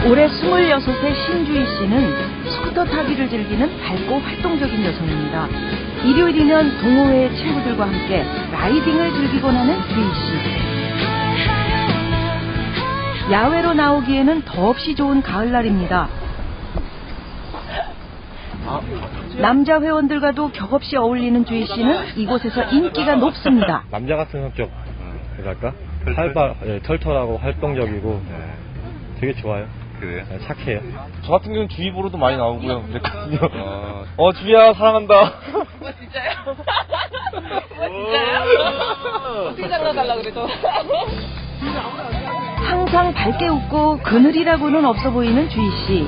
올해 26의 신주희 씨는 스쿠터 타기를 즐기는 밝고 활동적인 여성입니다. 일요일이면 동호회 친구들과 함께 라이딩을 즐기곤 하는 주희 씨. 야외로 나오기에는 더없이 좋은 가을날입니다. 남자 회원들과도 격없이 어울리는 주희 씨는 이곳에서 인기가 높습니다. 남자 같은 성격, 그랄까? 털털하고 활동적이고 되게 좋아요. 그래요? 착해요. 저 같은 경우는 주희 보러도 많이 나오고요. 그랬거든요. 주희야 사랑한다. 진짜요? 진짜요? 어떻게 장난달라고 그래서. 항상 밝게 웃고 그늘이라고는 없어 보이는 주희 씨.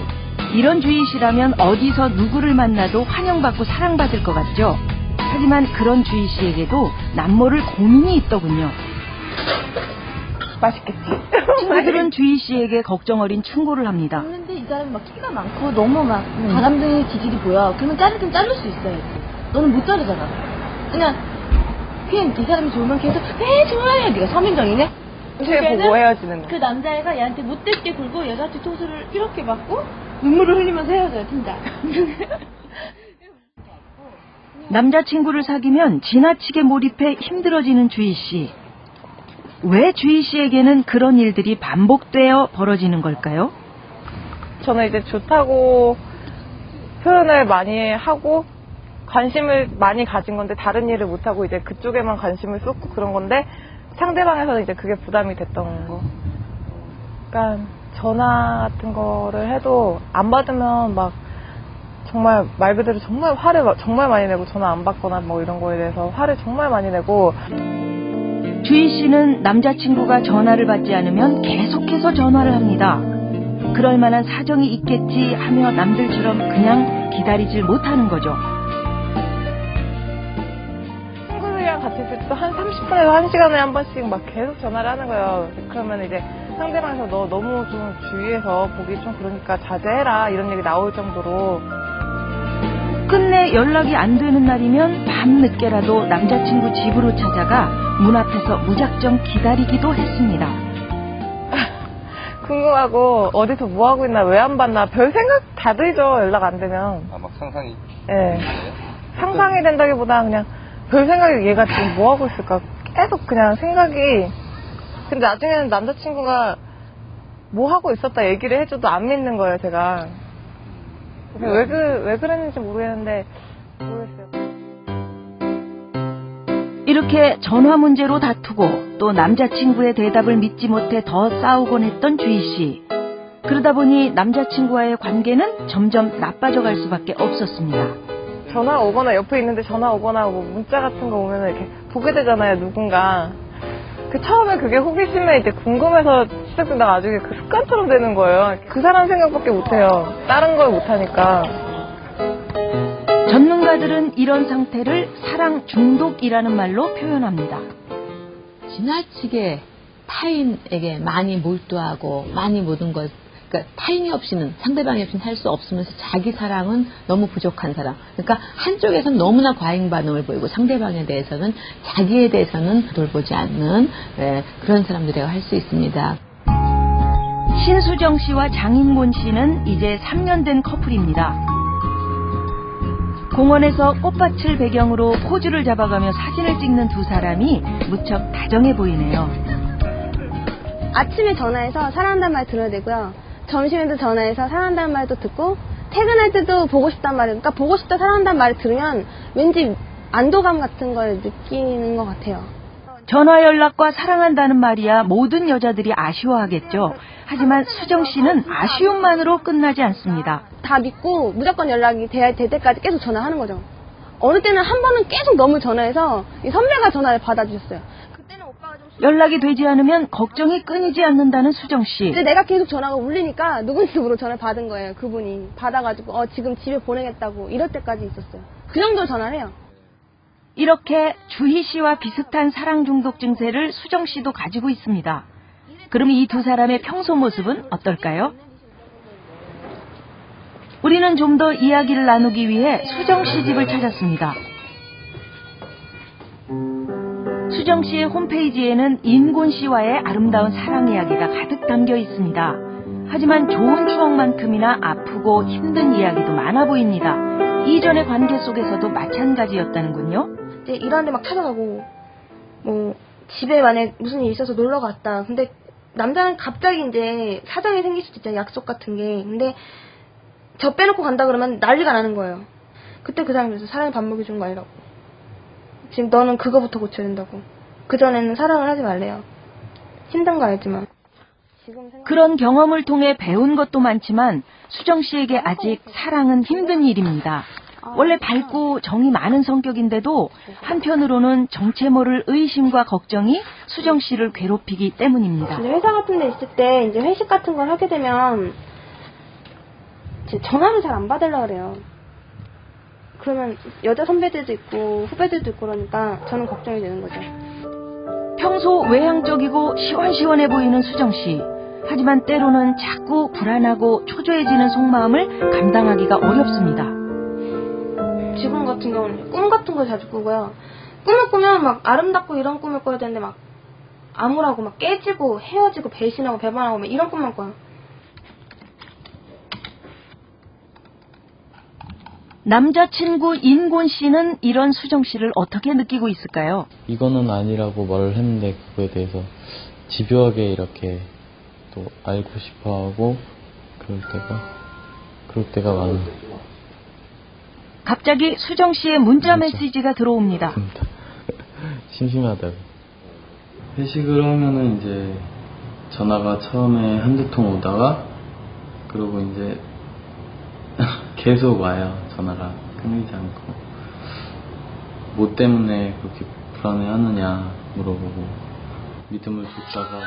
이런 주희 씨라면 어디서 누구를 만나도 환영받고 사랑받을 것 같죠. 하지만 그런 주희 씨에게도 남모를 고민이 있더군요. 맛있겠지. 친구들은 주희 씨에게 걱정 어린 충고를 합니다. 근데 이 사람이 막 키가 많고 너무 막 바람둥이 기질이 보여. 그러면 자르든 자를 수 있어야지. 너는 못 자르잖아. 그냥 이 사람이 좋으면 계속 좋아요. 네가 서민정이냐? 쟤 보고 헤어지는 거. 그 남자애가 얘한테 못됐게 굴고 얘가 뒤통수를 이렇게 맞고 눈물을 흘리면서 헤어져요. 진짜. 남자친구를 사귀면 지나치게 몰입해 힘들어지는 주희 씨. 왜 주희 씨에게는 그런 일들이 반복되어 벌어지는 걸까요? 저는 이제 좋다고 표현을 많이 하고 관심을 많이 가진 건데 다른 일을 못하고 이제 그쪽에만 관심을 쏟고 그런 건데 상대방에서는 이제 그게 부담이 됐던 거. 그러니까 전화 같은 거를 해도 안 받으면 막 정말 말 그대로 정말 화를 정말 많이 내고 전화 안 받거나 뭐 이런 거에 대해서 화를 정말 많이 내고. 주희 씨는 남자친구가 전화를 받지 않으면 계속해서 전화를 합니다. 그럴 만한 사정이 있겠지 하며 남들처럼 그냥 기다리질 못하는 거죠. 친구들이랑 같이 있을 때도 한 30분에서 1시간에 한 번씩 막 계속 전화를 하는 거예요. 그러면 이제 상대방에서 너 너무 좀 주위에서 보기 좀 그러니까 자제해라 이런 얘기 나올 정도로. 끝내 연락이 안 되는 날이면 밤늦게라도 남자친구 집으로 찾아가 문 앞에서 무작정 기다리기도 했습니다. 궁금하고 어디서 뭐 하고 있나 왜 안 받나 별 생각 다 들죠. 연락 안 되면. 막 상상이. 네. 상상이 된다기보다 그냥 별 생각이 얘가 지금 뭐 하고 있을까 계속 그냥 생각이. 근데 나중에는 남자친구가 뭐 하고 있었다 얘기를 해줘도 안 믿는 거예요. 제가. 왜 그랬는지 모르겠는데 모르겠어요. 이렇게 전화 문제로 다투고 또 남자친구의 대답을 믿지 못해 더 싸우곤 했던 주희 씨. 그러다 보니 남자친구와의 관계는 점점 나빠져갈 수밖에 없었습니다. 전화 오거나 옆에 있는데 전화 오거나 뭐 문자 같은 거 오면 이렇게 보게 되잖아요. 누군가. 처음에 그게 호기심에 이제 궁금해서 시작된다가 나중에 그 습관처럼 되는 거예요. 그 사람 생각밖에 못해요. 다른 걸 못하니까. 전문가들은 이런 상태를 사랑 중독이라는 말로 표현합니다. 지나치게 타인에게 많이 몰두하고 많이 모든 것, 그러니까 타인이 없이는 상대방이 없이는 살 수 없으면서 자기 사랑은 너무 부족한 사람. 그러니까 한쪽에서는 너무나 과잉 반응을 보이고 상대방에 대해서는 자기에 대해서는 돌보지 않는 그런 사람들이라고 할 수 있습니다. 신수정 씨와 장인곤 씨는 이제 3년 된 커플입니다. 공원에서 꽃밭을 배경으로 포즈를 잡아가며 사진을 찍는 두 사람이 무척 다정해 보이네요. 아침에 전화해서 사랑한다는 말 들어야 되고요. 점심에도 전화해서 사랑한다는 말도 듣고 퇴근할 때도 보고 싶단 말이에요. 그러니까 보고 싶다 사랑한다는 말을 들으면 왠지 안도감 같은 걸 느끼는 것 같아요. 전화 연락과 사랑한다는 말이야 모든 여자들이 아쉬워하겠죠. 하지만 수정 씨는 아쉬움만으로 끝나지 않습니다. 다 믿고 무조건 연락이 될 때까지 계속 전화하는 거죠. 어느 때는 한 번은 계속 너무 전화해서 이 선배가 전화를 받아주셨어요. 그때는 오빠가 좀 연락이 되지 않으면 걱정이 끊이지 않는다는 수정 씨. 근데 내가 계속 전화가 울리니까 누군지 모르고 전화를 받은 거예요. 그분이 받아가지고 지금 집에 보내겠다고 이럴 때까지 있었어요. 그 정도로 전화를 해요. 이렇게 주희 씨와 비슷한 사랑 중독 증세를 수정 씨도 가지고 있습니다. 그럼 이 두 사람의 평소 모습은 어떨까요? 우리는 좀 더 이야기를 나누기 위해 수정 씨 집을 찾았습니다. 수정 씨의 홈페이지에는 인곤 씨와의 아름다운 사랑 이야기가 가득 담겨 있습니다. 하지만 좋은 추억만큼이나 아프고 힘든 이야기도 많아 보입니다. 이전의 관계 속에서도 마찬가지였다는군요. 이제 일하는데 막 찾아가고, 뭐, 집에 만약에 무슨 일이 있어서 놀러 갔다. 근데 남자는 갑자기 이제 사정이 생길 수도 있잖아요. 약속 같은 게. 근데 저 빼놓고 간다 그러면 난리가 나는 거예요. 그때 그 사람이 그래서 사람이 밥 먹여준 거 아니라고. 지금 너는 그거부터 고쳐야 된다고. 그전에는 사랑을 하지 말래요. 힘든 거 알지만. 그런 경험을 통해 배운 것도 많지만 수정 씨에게 아직 사랑은 힘든 일입니다. 원래 밝고 정이 많은 성격인데도 한편으로는 정체 모를 의심과 걱정이 수정 씨를 괴롭히기 때문입니다. 이제 회사 같은 데 있을 때 이제 회식 같은 걸 하게 되면 이제 전화를 잘 안 받으려고 그래요. 그러면 여자 선배들도 있고 후배들도 있고 그러니까 저는 걱정이 되는 거죠. 평소 외향적이고 시원시원해 보이는 수정 씨. 하지만 때로는 자꾸 불안하고 초조해지는 속마음을 감당하기가 어렵습니다. 지금 같은 경우는 꿈 같은 걸 자주 꾸고요. 꿈을 꾸면 막 아름답고 이런 꿈을 꿔야 되는데 막 암울하고 막 깨지고 헤어지고 배신하고 배반하고 막 이런 꿈만 꿔요. 남자친구 인곤 씨는 이런 수정 씨를 어떻게 느끼고 있을까요? 이거는 아니라고 말을 했는데 그거에 대해서 집요하게 이렇게 또 알고 싶어하고 그럴 때가 많은. 갑자기 수정 씨의 문자 메시지가 들어옵니다. 심심하다고. 회식을 하면은 이제 전화가 처음에 한두 통 오다가 그러고 이제 계속 와요. 전화가 끊이지 않고. 뭐 때문에 그렇게 불안해하느냐 물어보고 믿음을 줬다가.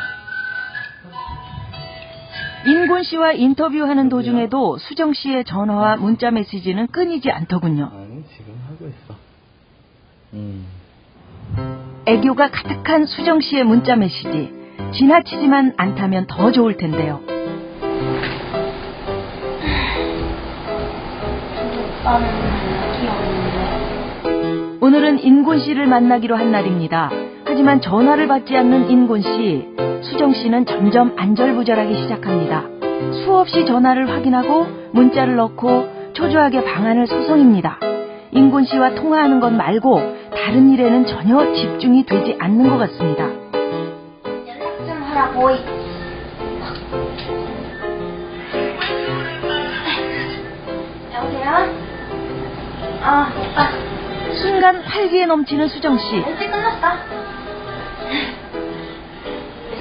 인곤 씨와 인터뷰하는 도중에도 수정 씨의 전화와 문자 메시지는 끊이지 않더군요. 아니, 지금 하고 있어. 애교가 가득한 수정 씨의 문자 메시지. 지나치지만 않다면 더 좋을 텐데요. 오늘은 인곤 씨를 만나기로 한 날입니다. 하지만 전화를 받지 않는 인곤 씨. 수정 씨는 점점 안절부절하기 시작합니다. 수없이 전화를 확인하고 문자를 넣고 초조하게 방안을 소송입니다. 인곤 씨와 통화하는 것 말고 다른 일에는 전혀 집중이 되지 않는 것 같습니다. 연락 좀 하라고. 여보세요? 오빠. 순간 활기에 넘치는 수정 씨. 이제 끝났어.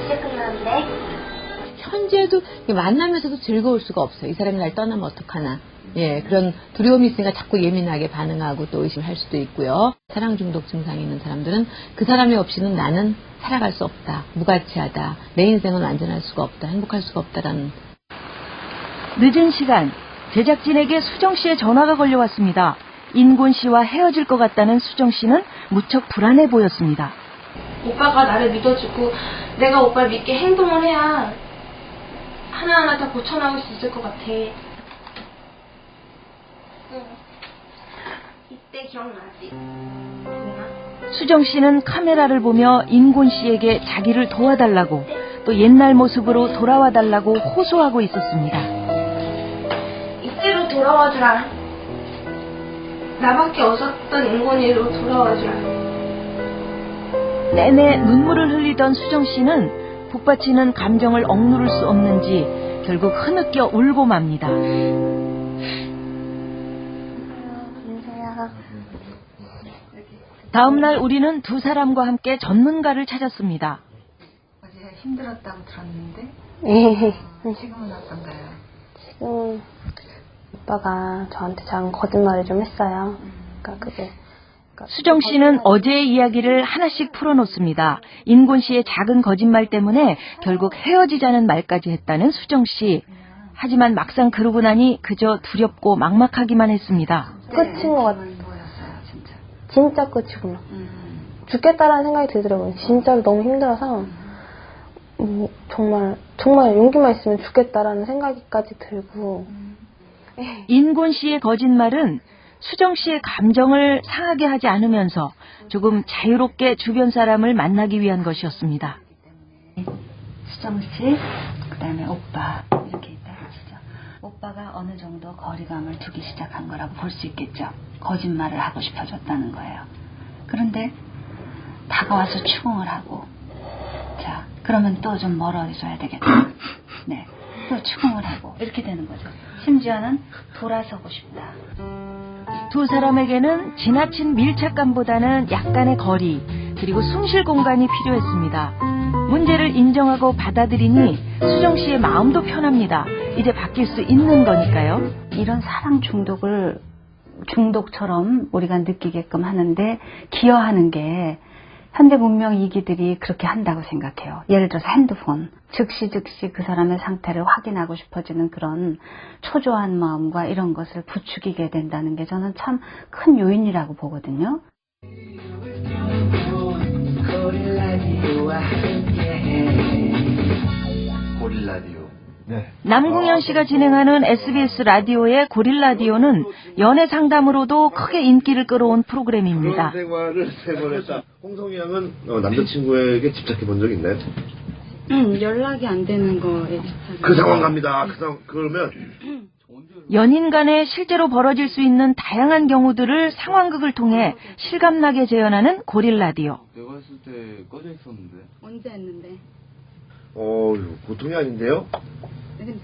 이제 끝났는데. 현재도 만나면서도 즐거울 수가 없어요. 이 사람이 날 떠나면 어떡하나. 예, 그런 두려움이 있으니까 자꾸 예민하게 반응하고 또 의심할 수도 있고요. 사랑 중독 증상이 있는 사람들은 그 사람이 없이는 나는 살아갈 수 없다. 무가치하다. 내 인생은 완전할 수가 없다. 행복할 수가 없다라는. 늦은 시간, 제작진에게 수정 씨의 전화가 걸려왔습니다. 인곤 씨와 헤어질 것 같다는 수정 씨는 무척 불안해 보였습니다. 오빠가 나를 믿어주고 내가 오빠를 믿게 행동을 해야 하나하나 다 고쳐나올 수 있을 것 같아. 응. 이때 기억나지? 수정 씨는 카메라를 보며 인곤 씨에게 자기를 도와달라고 또 옛날 모습으로 돌아와 달라고 호소하고 있었습니다. 이때로 돌아와주라. 나밖에 없었던 인곤이로 돌아와주라. 내내 눈물을 흘리던 수정 씨는 북받치는 감정을 억누를 수 없는지 결국 흐느껴 울고 맙니다. 다음 날 우리는 두 사람과 함께 전문가를 찾았습니다. 어제 힘들었다고 들었는데 지금은 어떤가요? 지금 오빠가 저한테 작은 거짓말을 좀 했어요. 그러니까 그게 수정 씨는 어제의 이야기를 하나씩 풀어놓습니다. 인곤 씨의 작은 거짓말 때문에 결국 헤어지자는 말까지 했다는 수정 씨. 하지만 막상 그러고 나니 그저 두렵고 막막하기만 했습니다. 끝인 것 같아요. 진짜 끝이구나. 죽겠다라는 생각이 들더라고요. 진짜로 너무 힘들어서 정말 용기만 있으면 죽겠다라는 생각까지 들고. 인곤 씨의 거짓말은 수정 씨의 감정을 상하게 하지 않으면서 조금 자유롭게 주변 사람을 만나기 위한 것이었습니다. 수정 씨, 그다음에 오빠 이렇게 오빠가 어느 정도 거리감을 두기 시작한 거라고 볼 수 있겠죠. 거짓말을 하고 싶어졌다는 거예요. 그런데 다가와서 추궁을 하고, 자, 그러면 또 좀 멀어져야 되겠다. 네, 또 추궁을 하고 이렇게 되는 거죠. 심지어는 돌아서고 싶다. 두 사람에게는 지나친 밀착감보다는 약간의 거리, 그리고 숨쉴 공간이 필요했습니다. 문제를 인정하고 받아들이니 수정 씨의 마음도 편합니다. 이제 바뀔 수 있는 거니까요. 이런 사랑 중독을 중독처럼 우리가 느끼게끔 하는데 기여하는 게 현대 문명 이기들이 그렇게 한다고 생각해요. 예를 들어서 핸드폰. 즉시 그 사람의 상태를 확인하고 싶어지는 그런 초조한 마음과 이런 것을 부추기게 된다는 게 저는 참 큰 요인이라고 보거든요. 고릴라디오. 네. 남궁현 씨가 진행하는 SBS 라디오의 고릴라디오는 연애 상담으로도 크게 인기를 끌어온 프로그램입니다. 그런 생활을 3번 했다. 홍성희 양은 남자친구에게 집착해 본 적 있나요? 연락이 안 되는 거에 집착. 그 상황 갑니다. 그러면 연인 간에 실제로 벌어질 수 있는 다양한 경우들을 상황극을 통해 실감나게 재현하는 고릴라디오. 내가 했을 때 꺼져 있었는데. 언제 했는데? 보통이 아닌데요?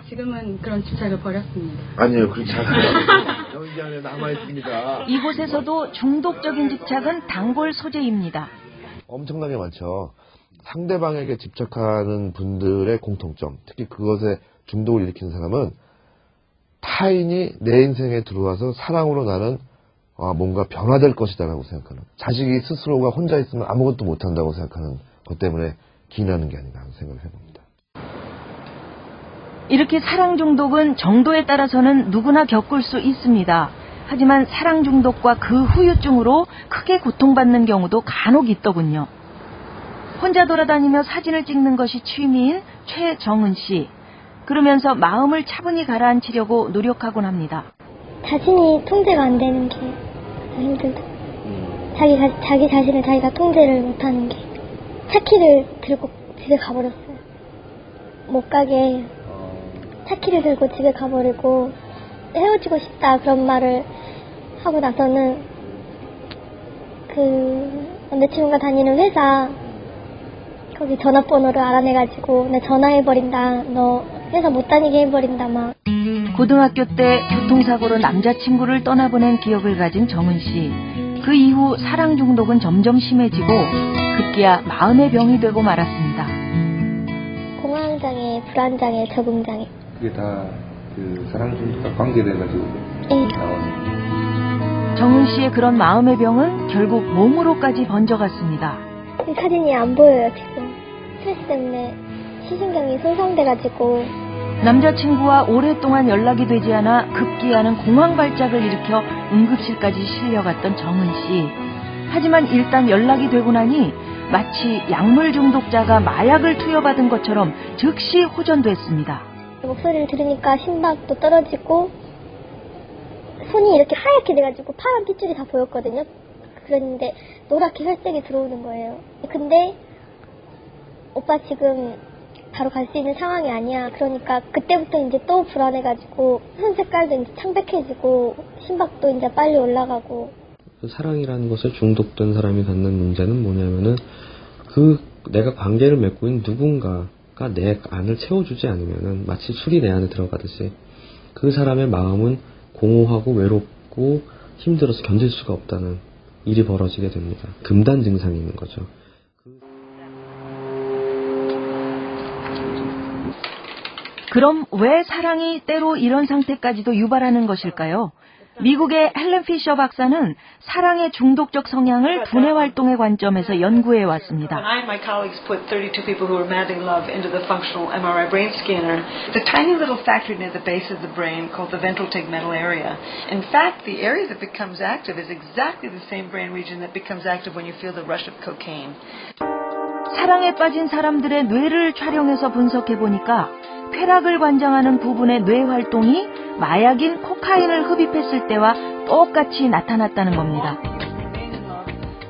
지금은 그런 집착을 버렸습니다. 아니요, 그렇지 않아요. 연기 안에 남아있습니다. 이곳에서도 중독적인 집착은 단골 소재입니다. 엄청나게 많죠. 상대방에게 집착하는 분들의 공통점, 특히 그것에 중독을 일으키는 사람은 타인이 내 인생에 들어와서 사랑으로 나는 뭔가 변화될 것이다라고 생각하는, 자식이 스스로가 혼자 있으면 아무것도 못한다고 생각하는 것 때문에 기인하는 게 아닌가 하는 생각을 해봅니다. 이렇게 사랑 중독은 정도에 따라서는 누구나 겪을 수 있습니다. 하지만 사랑 중독과 그 후유증으로 크게 고통받는 경우도 간혹 있더군요. 혼자 돌아다니며 사진을 찍는 것이 취미인 최정은 씨. 그러면서 마음을 차분히 가라앉히려고 노력하곤 합니다. 자신이 통제가 안 되는 게 힘들다. 자기 자신을 자기가 통제를 못하는 게. 차키를 들고 집에 가버렸어요. 못 가게 차키를 들고 집에 가버리고 헤어지고 싶다 그런 말을 하고 나서는 그 남자친구가 다니는 회사 거기 전화번호를 알아내가지고 나 전화해버린다, 너 회사 못 다니게 해버린다 막. 고등학교 때 교통사고로 남자친구를 떠나보낸 기억을 가진 정은 씨. 그 이후 사랑 중독은 점점 심해지고 급기야 마음의 병이 되고 말았습니다. 공황장애, 불안장애, 적응장애. 그게 다 그 사랑 중독과 관계돼가지고 나오는. 정은 씨의 그런 마음의 병은 결국 몸으로까지 번져갔습니다. 이 사진이 안 보여요 지금. 스트레스 때문에 시신경이 손상돼가지고. 남자친구와 오랫동안 연락이 되지 않아 급기야는 공황 발작을 일으켜 응급실까지 실려갔던 정은 씨. 하지만 일단 연락이 되고 나니 마치 약물 중독자가 마약을 투여받은 것처럼 즉시 호전됐습니다. 목소리를 들으니까 심박도 떨어지고 손이 이렇게 하얗게 돼가지고 파란 핏줄이 다 보였거든요. 그랬는데 노랗게 혈색이 들어오는 거예요. 근데 오빠 지금 바로 갈 수 있는 상황이 아니야. 그러니까 그때부터 이제 또 불안해가지고 손 색깔도 이제 창백해지고 심박도 이제 빨리 올라가고. 사랑이라는 것에 중독된 사람이 갖는 문제는 뭐냐면은 내가 관계를 맺고 있는 누군가가 내 안을 채워주지 않으면은 마치 술이 내 안에 들어가듯이 그 사람의 마음은 공허하고 외롭고 힘들어서 견딜 수가 없다는 일이 벌어지게 됩니다. 금단 증상이 있는 거죠. 그럼 왜 사랑이 때로 이런 상태까지도 유발하는 것일까요? 미국의 헬렌 피셔 박사는 사랑의 중독적 성향을 두뇌 활동의 관점에서 연구해 왔습니다. When I and my colleagues put 32 people who were madly in love into the functional MRI brain scanner, the tiny little factory near the base of the brain called the ventral tegmental area. In fact, the area that becomes active is exactly the same brain region that becomes active when you feel the rush of cocaine. 사랑에 빠진 사람들의 뇌를 촬영해서 분석해 보니까 쾌락을 관장하는 부분의 뇌 활동이 마약인 코카인을 흡입했을 때와 똑같이 나타났다는 겁니다.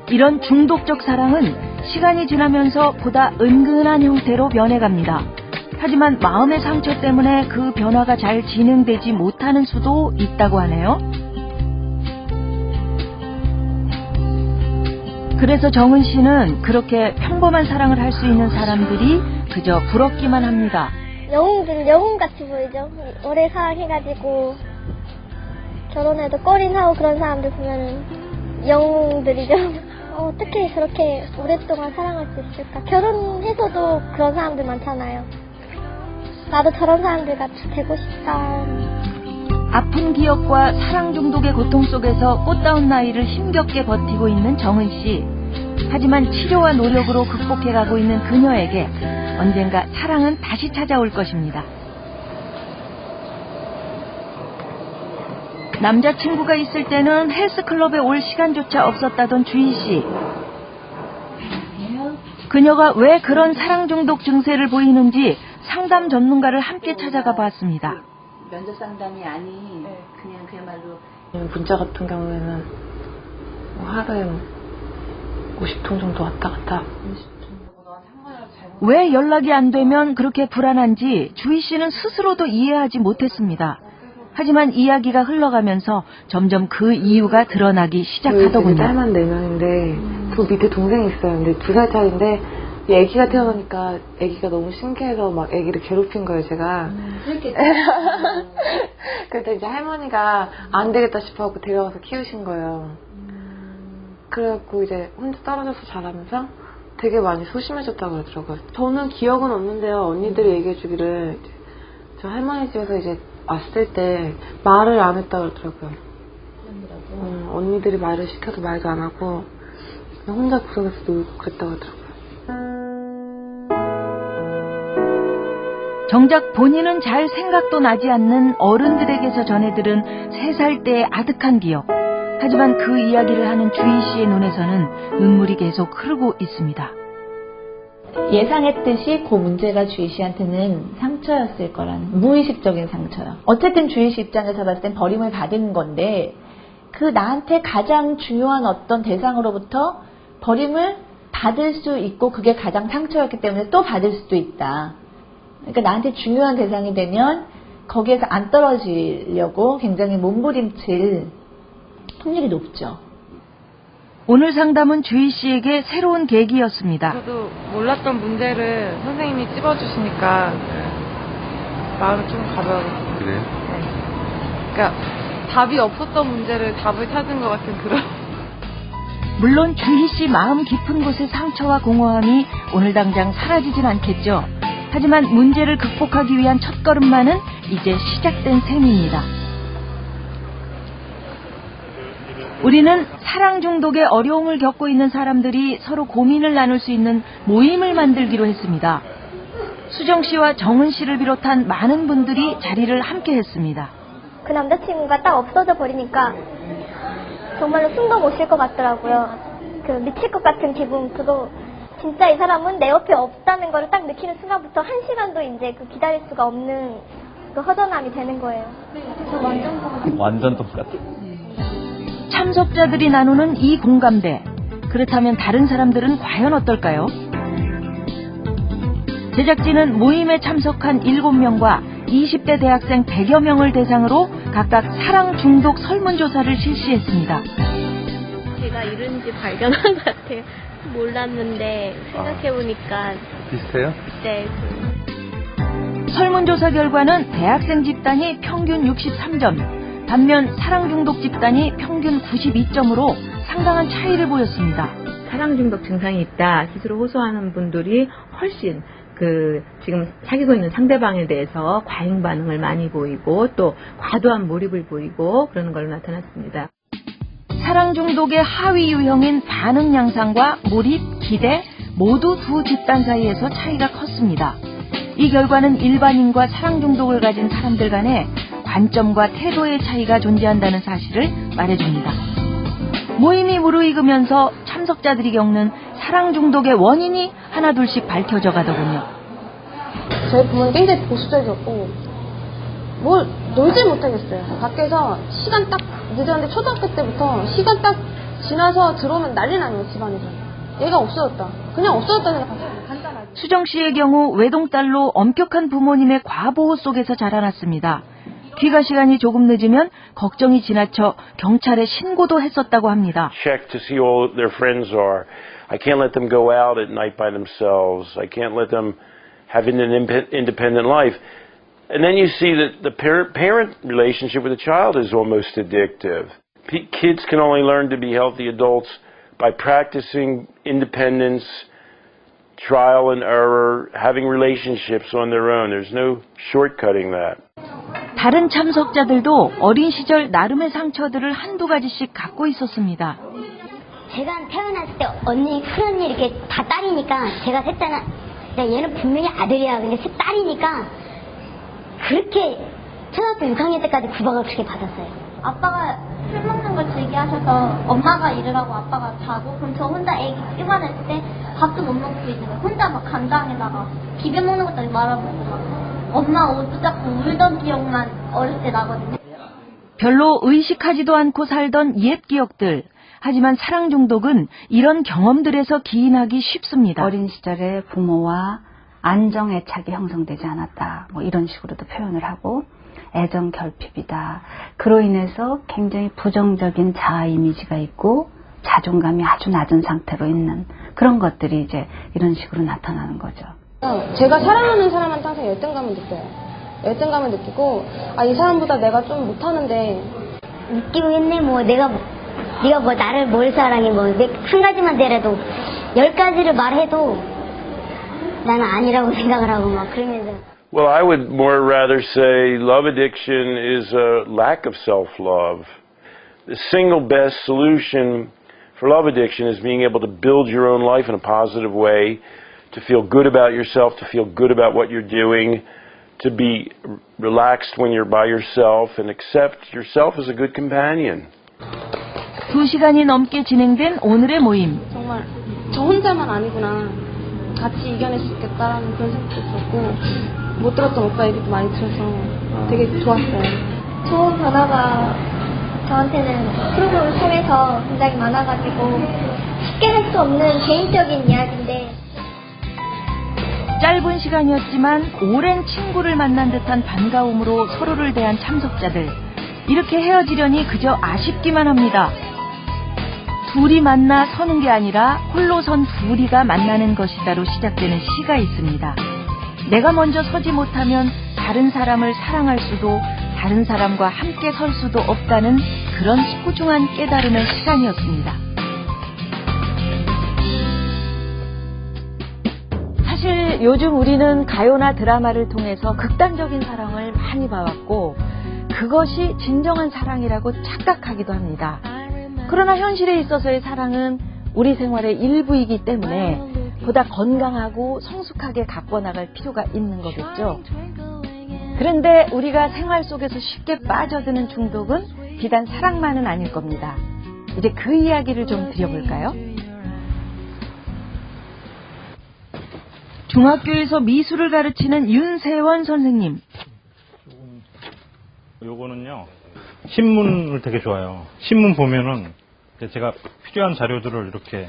이런 중독적 사랑은 시간이 지나면서 보다 은근한 형태로 변해갑니다. 하지만 마음의 상처 때문에 그 변화가 잘 진행되지 못하는 수도 있다고 하네요. 그래서 정은 씨는 그렇게 평범한 사랑을 할 수 있는 사람들이 그저 부럽기만 합니다. 영웅같이 보이죠. 오래 사랑해가지고 결혼해도 꼴인하고 그런 사람들 보면은 영웅들이죠. 어떻게 그렇게 오랫동안 사랑할 수 있을까? 결혼해서도 그런 사람들 많잖아요. 나도 저런 사람들 같이 되고 싶다. 아픈 기억과 사랑 중독의 고통 속에서 꽃다운 나이를 힘겹게 버티고 있는 정은 씨. 하지만 치료와 노력으로 극복해가고 있는 그녀에게 언젠가 사랑은 다시 찾아올 것입니다. 남자친구가 있을 때는 헬스클럽에 올 시간조차 없었다던 주희 씨. 그녀가 왜 그런 사랑 중독 증세를 보이는지 상담 전문가를 함께 찾아가 봤습니다. 면접 상담이 아닌 그냥 그야말로 문자 같은 경우에는 하루에 50통 정도 왔다 갔다. 왜 연락이 안 되면 그렇게 불안한지 주희 씨는 스스로도 이해하지 못했습니다. 하지만 이야기가 흘러가면서 점점 그 이유가 드러나기 시작하더군요. 딸만 4명인데 그 밑에 동생이 있어요. 근데 2살 차이인데 애기가 태어나니까 애기가 너무 신기해서 막 애기를 괴롭힌 거예요, 제가. 그래서 이제 할머니가 안 되겠다 싶어갖고 데려와서 키우신 거예요. 그래갖고 이제 혼자 떨어져서 자라면서 되게 많이 소심해졌다고 그러더라고요. 저는 기억은 없는데요. 언니들이 얘기해주기를 저 할머니 집에서 이제 왔을 때 말을 안 했다고 그러더라고요. 언니들이 말을 시켜도 말도 안 하고 그냥 혼자 구석에서 놀고 그랬다고 하더라고요. 정작 본인은 잘 생각도 나지 않는 어른들에게서 전해들은 3살 때의 아득한 기억. 하지만 그 이야기를 하는 주희 씨의 눈에서는 눈물이 계속 흐르고 있습니다. 예상했듯이 그 문제가 주희 씨한테는 상처였을 거라는 무의식적인 상처요. 어쨌든 주희 씨 입장에서 봤을 땐 버림을 받은 건데 그 나한테 가장 중요한 어떤 대상으로부터 버림을 받을 수 있고 그게 가장 상처였기 때문에 또 받을 수도 있다. 그러니까 나한테 중요한 대상이 되면 거기에서 안 떨어지려고 굉장히 몸부림칠 확률이 높죠. 오늘 상담은 주희 씨에게 새로운 계기였습니다. 저도 몰랐던 문제를 선생님이 찝어주시니까 마음이 좀 가벼워졌어요. 그래요? 네. 그러니까 답이 없었던 문제를 답을 찾은 것 같은 그런. 물론 주희 씨 마음 깊은 곳의 상처와 공허함이 오늘 당장 사라지진 않겠죠. 하지만 문제를 극복하기 위한 첫걸음만은 이제 시작된 셈입니다. 우리는 사랑 중독의 어려움을 겪고 있는 사람들이 서로 고민을 나눌 수 있는 모임을 만들기로 했습니다. 수정 씨와 정은 씨를 비롯한 많은 분들이 자리를 함께 했습니다. 그 남자친구가 딱 없어져 버리니까 정말로 숨도 못 쉴 것 같더라고요. 그 미칠 것 같은 기분, 그거 진짜 이 사람은 내 옆에 없다는 걸 딱 느끼는 순간부터 1시간도 이제 그 기다릴 수가 없는 그 허전함이 되는 거예요. 저 완전 똑같아. 참석자들이 나누는 이 공감대. 그렇다면 다른 사람들은 과연 어떨까요? 제작진은 모임에 참석한 7명과 20대 대학생 100여 명을 대상으로 각각 사랑 중독 설문조사를 실시했습니다. 제가 이런지 발견한 것 같아요. 몰랐는데 생각해보니까 비슷해요? 네. 설문조사 결과는 대학생 집단이 평균 63점, 반면 사랑 중독 집단이 평균 92점으로 상당한 차이를 보였습니다. 사랑 중독 증상이 있다 스스로 호소하는 분들이 훨씬 지금 사귀고 있는 상대방에 대해서 과잉 반응을 많이 보이고 또 과도한 몰입을 보이고 그러는 걸로 나타났습니다. 사랑 중독의 하위 유형인 반응 양상과 몰입, 기대 모두 두 집단 사이에서 차이가 컸습니다. 이 결과는 일반인과 사랑 중독을 가진 사람들 간의 관점과 태도의 차이가 존재한다는 사실을 말해줍니다. 모임이 무르익으면서 참석자들이 겪는 사랑 중독의 원인이 하나둘씩 밝혀져 가더군요. 저희 부모는 굉장히 보수적이었고 뭘 놀지 못하겠어요. 밖에서 시간 딱 늦었는데 초등학교 때부터 시간 딱 지나서 들어오면 난리 나는 집안에서. 얘가 없어졌다. 그냥 없어졌다 생각하세요. 간단하게. 수정 씨의 경우 외동딸로 엄격한 부모님의 과보호 속에서 자라났습니다. 귀가 시간이 조금 늦으면 걱정이 지나쳐 경찰에 신고도 했었다고 합니다. Check to see who their friends are. I can't let them go out at night by themselves. I can't let them have an independent life. And then you see that the parent relationship with the child is almost addictive. Kids can only learn to be healthy adults by practicing independence, trial and error, having relationships on their own. There's no shortcutting that. 다른 참석자들도 어린 시절 나름의 상처들을 한두 가지씩 갖고 있었습니다. 제가 태어났을 때 언니 큰언니 이렇게 다 딸이니까 제가 셋째는 얘는 분명히 아들이야. 근데 셋 딸이니까 그렇게 초등학교 6학년 때까지 구박을 그렇게 받았어요. 아빠가 술 먹는 걸 즐겨하셔서 엄마가 일을 하고 아빠가 자고 그럼 저 혼자 애기 입안했을 때 밥도 못 먹고 있는 거예요. 혼자 막 간장에다가 비벼 먹는 것도 말아먹고 막 엄마 옷 붙잡고 울던 기억만 어릴 때 나거든요. 별로 의식하지도 않고 살던 옛 기억들. 하지만 사랑 중독은 이런 경험들에서 기인하기 쉽습니다. 어린 시절에 부모와 안정 애착이 형성되지 않았다. 뭐 이런 식으로도 표현을 하고 애정 결핍이다. 그로 인해서 굉장히 부정적인 자아 이미지가 있고 자존감이 아주 낮은 상태로 있는 그런 것들이 이제 이런 식으로 나타나는 거죠. 제가 사랑하는 사람한테 항상 열등감을 느껴요. 열등감을 느끼고 이 사람보다 내가 좀 못하는데 웃기고 했네. 뭐 네가 뭐 나를 뭘 사랑해. 뭐 한 가지만 되라도 10가지를 말해도 나는 아니라고 생각을 하고 막 그러면서. Well, I would more rather say love addiction is a lack of self-love. The single best solution for love addiction is being able to build your own life in a positive way, to feel good about yourself, to feel good about what you're doing, to be relaxed when you're by yourself and accept yourself as a good companion. 2시간이 넘게 진행된 오늘의 모임. 정말 저 혼자만 아니구나. 같이 이겨낼 수 있겠다라는 그런 생각도 들었고 못 들었던 오빠 얘기도 많이 들어서 되게 좋았어요. 좋은 변화가 저한테는 프로그램을 통해서 굉장히 많아가지고 쉽게 할 수 없는 개인적인 이야기인데 짧은 시간이었지만 오랜 친구를 만난 듯한 반가움으로 서로를 대한 참석자들. 이렇게 헤어지려니 그저 아쉽기만 합니다. 둘이 만나 서는 게 아니라 홀로 선 둘이가 만나는 것이다로 시작되는 시가 있습니다. 내가 먼저 서지 못하면 다른 사람을 사랑할 수도 다른 사람과 함께 설 수도 없다는 그런 소중한 깨달음의 시간이었습니다. 사실 요즘 우리는 가요나 드라마를 통해서 극단적인 사랑을 많이 봐왔고 그것이 진정한 사랑이라고 착각하기도 합니다. 그러나 현실에 있어서의 사랑은 우리 생활의 일부이기 때문에 보다 건강하고 성숙하게 갖고 나갈 필요가 있는 거겠죠. 그런데 우리가 생활 속에서 쉽게 빠져드는 중독은 비단 사랑만은 아닐 겁니다. 이제 그 이야기를 좀 드려볼까요? 중학교에서 미술을 가르치는 윤세원 선생님. 요거는요, 신문을 되게 좋아해요. 신문 보면은 제가 필요한 자료들을 이렇게.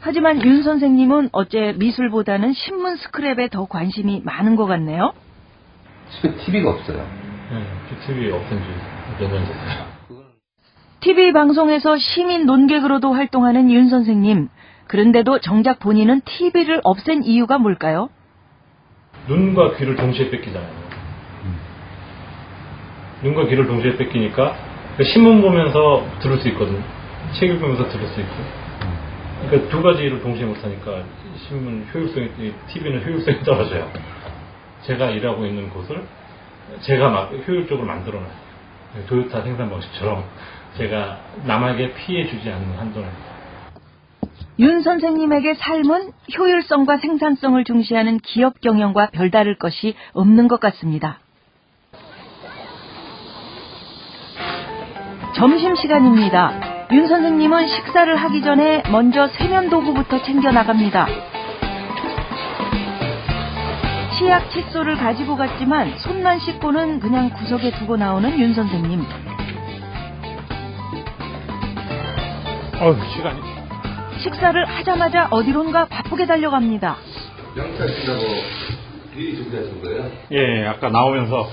하지만 윤 선생님은 어째 미술보다는 신문 스크랩에 더 관심이 많은 것 같네요. 집에 TV가 없어요. 네, TV 없던 지 몇 년 됐어요. TV 방송에서 시민 논객으로도 활동하는 윤 선생님. 그런데도 정작 본인은 TV를 없앤 이유가 뭘까요? 눈과 귀를 동시에 뺏기잖아요. 눈과 귀를 동시에 뺏기니까 신문 보면서 들을 수 있거든요. 책 읽으면서 들을 수 있고. 그러니까 두 가지를 동시에 못하니까 신문 효율성이, TV는 효율성이 떨어져요. 제가 일하고 있는 곳을 제가 막 효율적으로 만들어놔요. 도요타 생산 방식처럼 제가 남에게 피해 주지 않는 한도는. 윤 선생님에게 삶은 효율성과 생산성을 중시하는 기업 경영과 별다를 것이 없는 것 같습니다. 점심시간입니다. 윤 선생님은 식사를 하기 전에 먼저 세면도구부터 챙겨 나갑니다. 치약 칫솔을 가지고 갔지만 손만 씻고는 그냥 구석에 두고 나오는 윤 선생님. 시간이. 식사를 하자마자 어디론가 바쁘게 달려갑니다. 영차 씨하고 미리 준비하신 거예요? 예, 아까 나오면서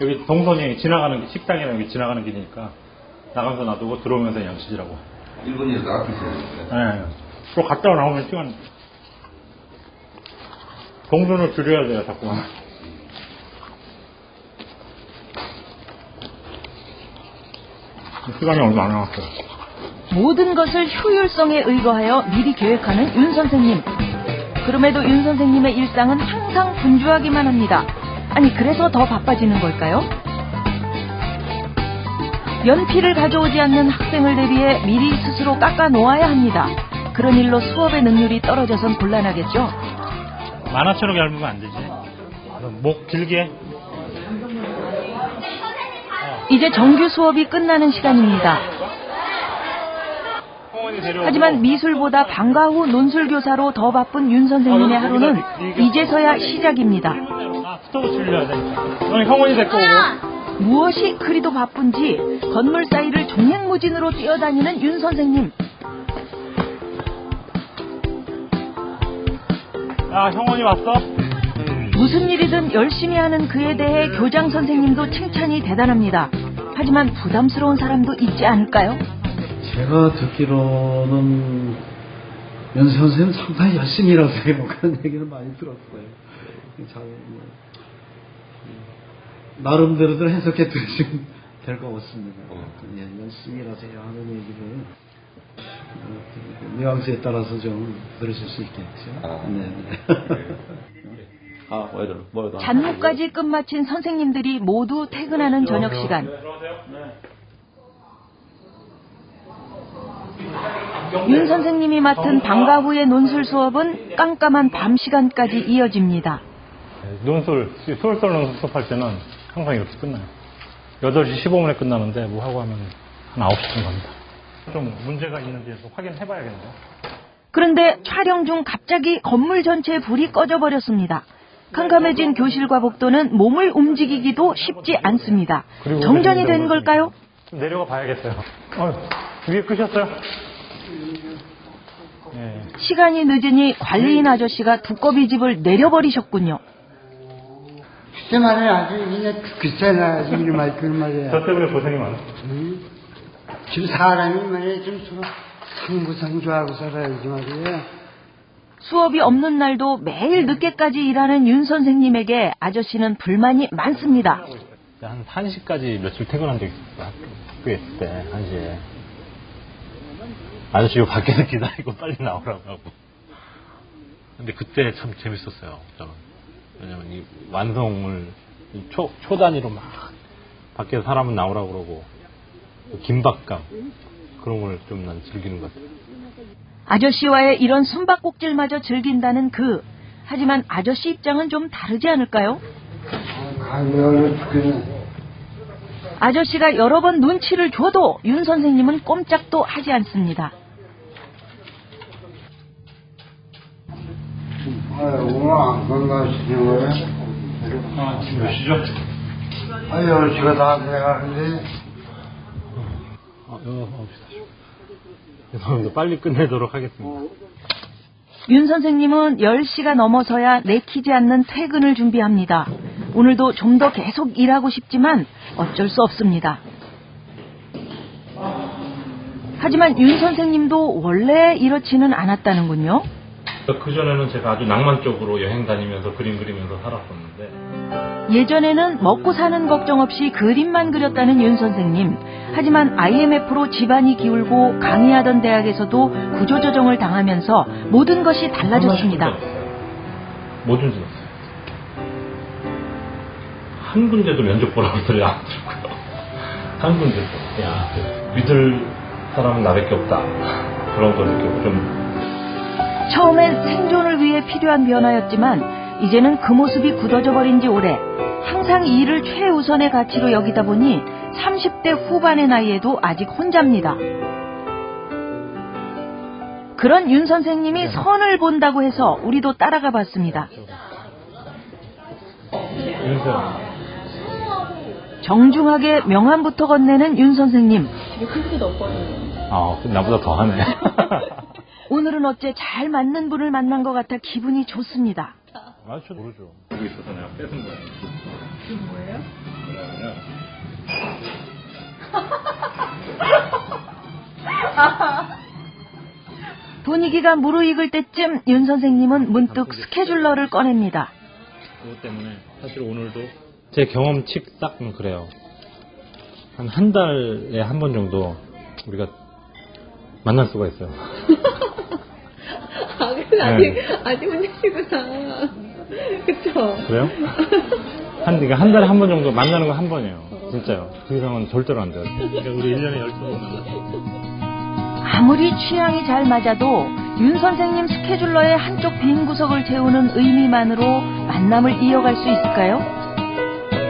여기 동선이 지나가는 식당이랑 여기 지나가는 길이니까 나가면서 놔두고 들어오면서 양치질하고. 일본에서 아끼셔야 돼요. 예. 또 갔다 나오면 시간 동선을 줄여야 돼요, 자꾸만. 시간이 얼마 안 남았어요. 모든 것을 효율성에 의거하여 미리 계획하는 윤 선생님. 그럼에도 윤 선생님의 일상은 항상 분주하기만 합니다. 아니, 그래서 더 바빠지는 걸까요? 연필을 가져오지 않는 학생을 대비해 미리 스스로 깎아 놓아야 합니다. 그런 일로 수업의 능률이 떨어져선 곤란하겠죠. 만화처럼 얇으면 안 되지. 목 길게. 이제 정규 수업이 끝나는 시간입니다. 하지만 미술보다 방과 후 논술교사로 더 바쁜 윤 선생님의 하루는 이제서야 시작입니다. 스토브 줄여야 돼. 형원이 데리고 오고. 무엇이 그리도 바쁜지 건물 사이를 종횡무진으로 뛰어다니는 윤 선생님. 야, 형원이 왔어? 무슨 일이든 열심히 하는 그에 대해 교장 선생님도 칭찬이 대단합니다. 하지만 부담스러운 사람도 있지 않을까요? 제가 듣기로는 윤 선생님 상당히 열심히 일하세요. 그런 얘기를 많이 들었어요. 잘, 나름대로들 해석해 들으시면 될 것 같습니다. 예, 열심히 일하세요 하는 얘기를 뉘앙스에 따라서 좀 들으실 수 있겠죠. 잔무까지 끝마친 선생님들이 모두 퇴근하는 저녁 시간. 윤 선생님이 맡은 방과 후의 논술 수업은 깜깜한 밤 시간까지 이어집니다. 논술, 수월설 논술 수업할 때는 항상 이렇게 끝나요. 8시 15분에 끝나는데 뭐 하고 하면 한 9시쯤 갑니다. 좀 문제가 있는지 확인해봐야겠네요. 그런데 촬영 중 갑자기 건물 전체에 불이 꺼져버렸습니다. 캄캄해진 교실과 복도는 몸을 움직이기도 쉽지 않습니다. 정전이 된 걸까요? 좀 내려가 봐야겠어요. 위에 끄셨어요? 네. 시간이 늦으니 관리인 아저씨가 두꺼비 집을 내려버리셨군요. 글쎄 말이야, 아주 그냥 글쎄나 아주 이런 말이야. 저 때문에 고생이 많아. 지금 사람이 말이야, 좀 상부상조하고 살아야지 말이야. 수업이 없는 날도 매일 늦게까지 일하는 윤 선생님에게 아저씨는 불만이 많습니다. 한 1시까지 며칠 퇴근한 적 있었어요. 학교에 있을 때 1시에. 아저씨 밖에서 기다리고 빨리 나오라고 하고. 근데 그때 참 재밌었어요, 저는. 왜냐면 이 완성을 초 단위로 막 밖에서 사람은 나오라고 그러고 긴박감 그런 걸 좀 난 즐기는 것 같아요. 아저씨와의 이런 숨바꼭질마저 즐긴다는 그. 하지만 아저씨 입장은 좀 다르지 않을까요? 아저씨가 여러 번 눈치를 줘도 윤 선생님은 꼼짝도 하지 않습니다. 오늘 안 건강하시는 거예요? 지금 몇 시죠? 10시가 다 돼가는데. 죄송합니다. 빨리 끝내도록 하겠습니다. 윤 선생님은 10시가 넘어서야 내키지 않는 퇴근을 준비합니다. 오늘도 좀 더 계속 일하고 싶지만 어쩔 수 없습니다. 하지만 윤 선생님도 원래 이렇지는 않았다는군요. 그전에는 제가 아주 낭만적으로 여행 다니면서 그림 그리면서 살았었는데 예전에는 먹고 사는 걱정 없이 그림만 그렸다는 윤 선생님. 하지만 IMF로 집안이 기울고 강의하던 대학에서도 구조조정을 당하면서 모든 것이 달라졌습니다. 뭐든지 없어요. 한 군데도 면접 보라고 소리 안 들었고요. 한 군데도. 야, 믿을 사람은 나밖에 없다. 그런 걸 느끼고 좀. 처음엔 생존을 위해 필요한 변화였지만 이제는 그 모습이 굳어져 버린 지 오래. 항상 일을 최우선의 가치로 여기다 보니 30대 후반의 나이에도 아직 혼자입니다. 그런 윤 선생님이 선을 본다고 해서 우리도 따라가 봤습니다. 정중하게 명함부터 건네는 윤 선생님. 되게 크기도 높거든요. 나보다 더 하네. 오늘은 어째 잘 맞는 분을 만난 것 같아 기분이 좋습니다. 맞죠, 모르죠. 여기 있어서 내가 뺏은 거예요. 그게 뭐예요? 분위기가 무르익을 때쯤 윤 선생님은 문득 스케줄러를 꺼냅니다. 그것 때문에 사실 오늘도 제 경험칙상은 그래요. 한 달에 한 번 정도 우리가 만날 수가 있어요. 아, 그래서 아직 문제시구나. 그쵸? 그래요? 한 달에 한 번 정도 만나는 건 한 번이에요. 진짜요. 그 이상은 절대로 안 돼요. 그러니까 우리 1년에 12번 만났어요. 아무리 취향이 잘 맞아도 윤 선생님 스케줄러의 한쪽 빈 구석을 채우는 의미만으로 만남을 이어갈 수 있을까요?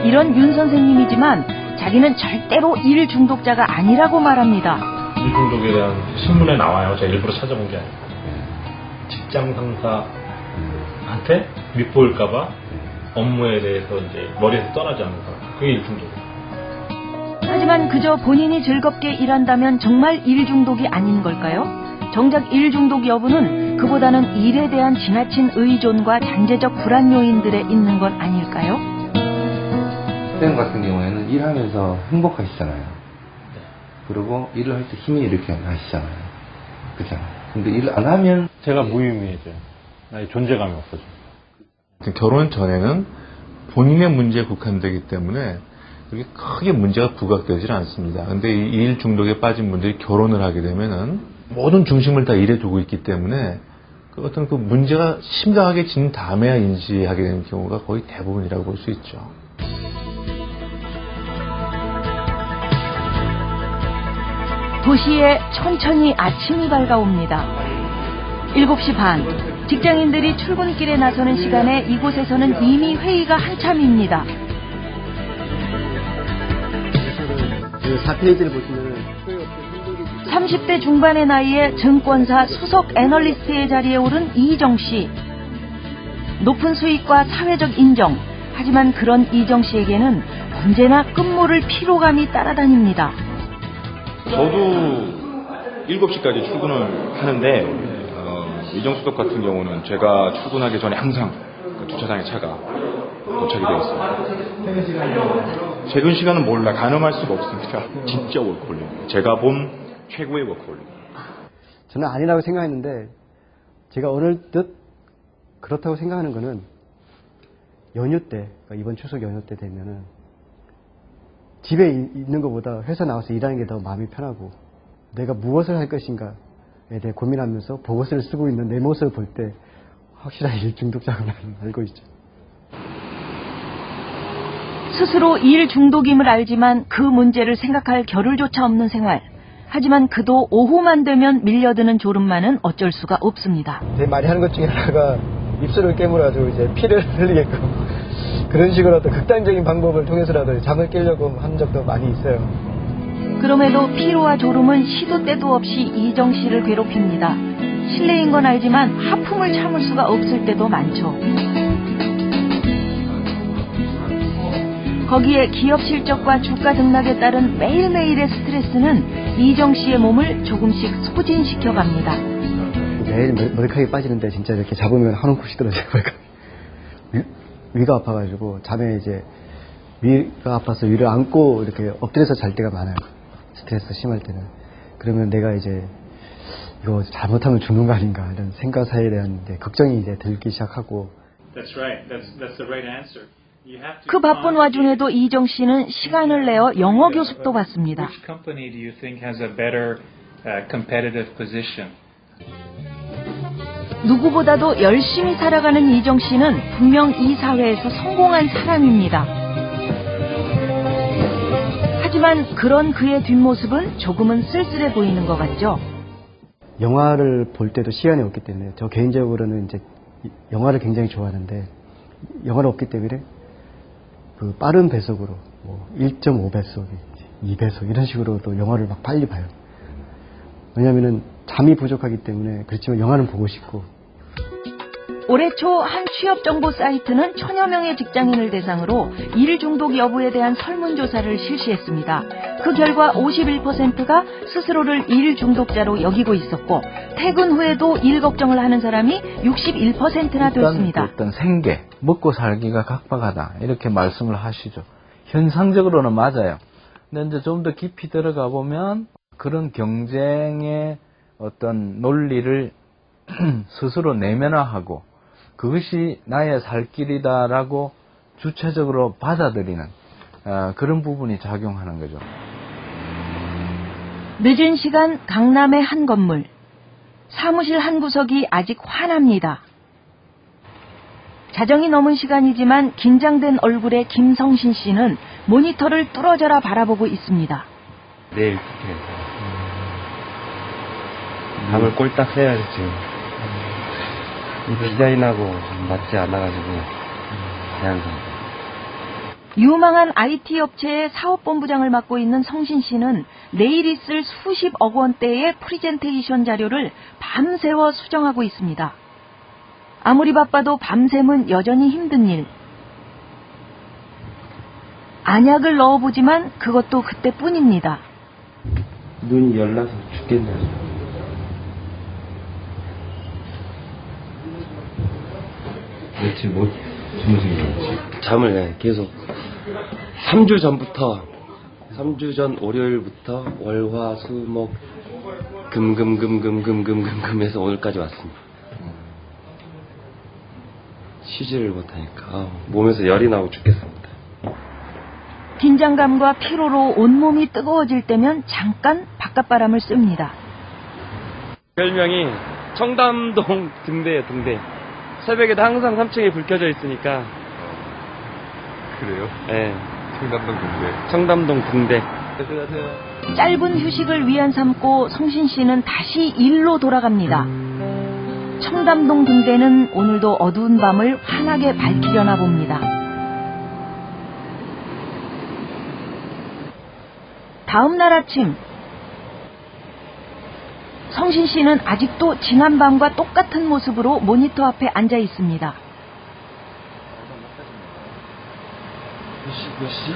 이런 윤 선생님이지만 자기는 절대로 일 중독자가 아니라고 말합니다. 일 중독에 대한 신문에 나와요. 제가 일부러 찾아본 게 아니고. 직장 상사한테 밉보일까봐 업무에 대해서 이제 머리에서 떠나지 않는 사람. 그게 일 중독이에요. 하지만 그저 본인이 즐겁게 일한다면 정말 일 중독이 아닌 걸까요? 정작 일 중독 여부는 그보다는 일에 대한 지나친 의존과 잠재적 불안 요인들에 있는 건 아닐까요? 선생님 같은 경우에는 일하면서 행복하시잖아요. 그리고 일을 할 때 힘이 이렇게 나시잖아요. 그잖아요. 근데 일을 안 하면 제가 무의미해져요. 나의 존재감이 없어져요. 결혼 전에는 본인의 문제에 국한되기 때문에 그렇게 크게 문제가 부각되질 않습니다. 근데 이 일 중독에 빠진 분들이 결혼을 하게 되면은 모든 중심을 다 일에 두고 있기 때문에 그 어떤 그 문제가 심각하게 진 다음에야 인지하게 되는 경우가 거의 대부분이라고 볼 수 있죠. 도시에 천천히 아침이 밝아옵니다. 7시 반, 직장인들이 출근길에 나서는 시간에 이곳에서는 이미 회의가 한참입니다. 그 4페이지를 보시면 30대 중반의 나이에 증권사 수석 애널리스트의 자리에 오른 이정 씨. 높은 수익과 사회적 인정, 하지만 그런 이정 씨에게는 언제나 끝모를 피로감이 따라다닙니다. 저도 7시까지 출근을 하는데 이정수석 같은 경우는 제가 출근하기 전에 항상 그 주차장에 차가 도착이 되어 있습니다. 퇴근 시간은 몰라 가늠할 수가 없습니다. 진짜 워크홀릭. 제가 본 최고의 워크홀릭. 저는 아니라고 생각했는데 제가 어느덧 그렇다고 생각하는 거는 연휴 때, 그러니까 이번 추석 연휴 때 되면은 집에 있는 것보다 회사 나와서 일하는 게 더 마음이 편하고 내가 무엇을 할 것인가에 대해 고민하면서 보고서를 쓰고 있는 내 모습을 볼 때 확실하게 일 중독자가 알고 있죠. 스스로 일 중독임을 알지만 그 문제를 생각할 겨를조차 없는 생활. 하지만 그도 오후만 되면 밀려드는 졸음만은 어쩔 수가 없습니다. 제일 많이 하는 것 중에 하나가 입술을 깨물어가지고 이제 피를 흘리게끔 그런 식으로 어떤 극단적인 방법을 통해서라도 잠을 깨려고 한 적도 많이 있어요. 그럼에도 피로와 졸음은 시도 때도 없이 이정 씨를 괴롭힙니다. 실례인 건 알지만 하품을 참을 수가 없을 때도 많죠. 거기에 기업 실적과 주가 등락에 따른 매일매일의 스트레스는 이정 씨의 몸을 조금씩 소진시켜 갑니다. 매일 머리카락이 빠지는데 진짜 이렇게 잡으면 한 움큼씩 떨어져요. 위가 아파가지고 잠에 이제 위가 아파서 위를 안고 이렇게 엎드려서 잘 때가 많아요. 스트레스 심할 때는. 그러면 내가 이제 이거 잘못하면 죽는 거 아닌가 이런 생각사에 대한 이제 걱정이 이제 들기 시작하고. That's right. That's the right answer. 그 바쁜 와중에도 이정 씨는 시간을 내어 영어 교습도 받습니다. Which company do you think has a better competitive position? 누구보다도 열심히 살아가는 이정 씨는 분명 이 사회에서 성공한 사람입니다. 하지만 그런 그의 뒷모습은 조금은 쓸쓸해 보이는 것 같죠. 영화를 볼 때도 시간이 없기 때문에 저 개인적으로는 이제 영화를 굉장히 좋아하는데 영화를 없기 때문에 그 빠른 배속으로 뭐 1.5배속, 2배속 이런 식으로 또 영화를 막 빨리 봐요. 왜냐하면은 잠이 부족하기 때문에 그렇지만 영화는 보고 싶고. 올해 초 한 취업 정보 사이트는 천여 명의 직장인을 대상으로 일 중독 여부에 대한 설문조사를 실시했습니다. 그 결과 51%가 스스로를 일 중독자로 여기고 있었고 퇴근 후에도 일 걱정을 하는 사람이 61%나 됐습니다. 어떤 생계, 먹고 살기가 각박하다 이렇게 말씀을 하시죠. 현상적으로는 맞아요. 근데 이제 좀 더 깊이 들어가 보면 그런 경쟁의 어떤 논리를 스스로 내면화하고 그것이 나의 살 길이다라고 주체적으로 받아들이는 그런 부분이 작용하는 거죠. 늦은 시간 강남의 한 건물. 사무실 한 구석이 아직 환합니다. 자정이 넘은 시간이지만 긴장된 얼굴의 김성신 씨는 모니터를 뚫어져라 바라보고 있습니다. 내일 투표해서 밤을 꼴딱 새야지 지금. 디자인하고 맞지 않아가지고 제한상. 유망한 IT 업체의 사업본부장을 맡고 있는 성신 씨는 내일 있을 수십억 원대의 프리젠테이션 자료를 밤새워 수정하고 있습니다. 아무리 바빠도 밤샘은 여전히 힘든 일. 안약을 넣어보지만 그것도 그때뿐입니다. 눈이 열나서 죽겠네요. 며칠 못 주무신 거지? 잠을 계속 3주 전부터 3주 전 월요일부터 월화수목 금금금금금금금금해서 오늘까지 왔습니다. 쉬지를 못하니까 몸에서 열이 나고 죽겠습니다. 긴장감과 피로로 온몸이 뜨거워질 때면 잠깐 바깥바람을 씁니다. 별명이 청담동 등대예요, 등대. 새벽에도 항상 3층에 불 켜져 있으니까. 그래요? 네. 청담동 등대. 청담동 등대. 짧은 휴식을 위안 삼고 성신 씨는 다시 일로 돌아갑니다. 청담동 등대는 오늘도 어두운 밤을 환하게 밝히려나 봅니다. 다음 날 아침, 성신 씨는 아직도 지난 밤과 똑같은 모습으로 모니터 앞에 앉아 있습니다. 몇 시?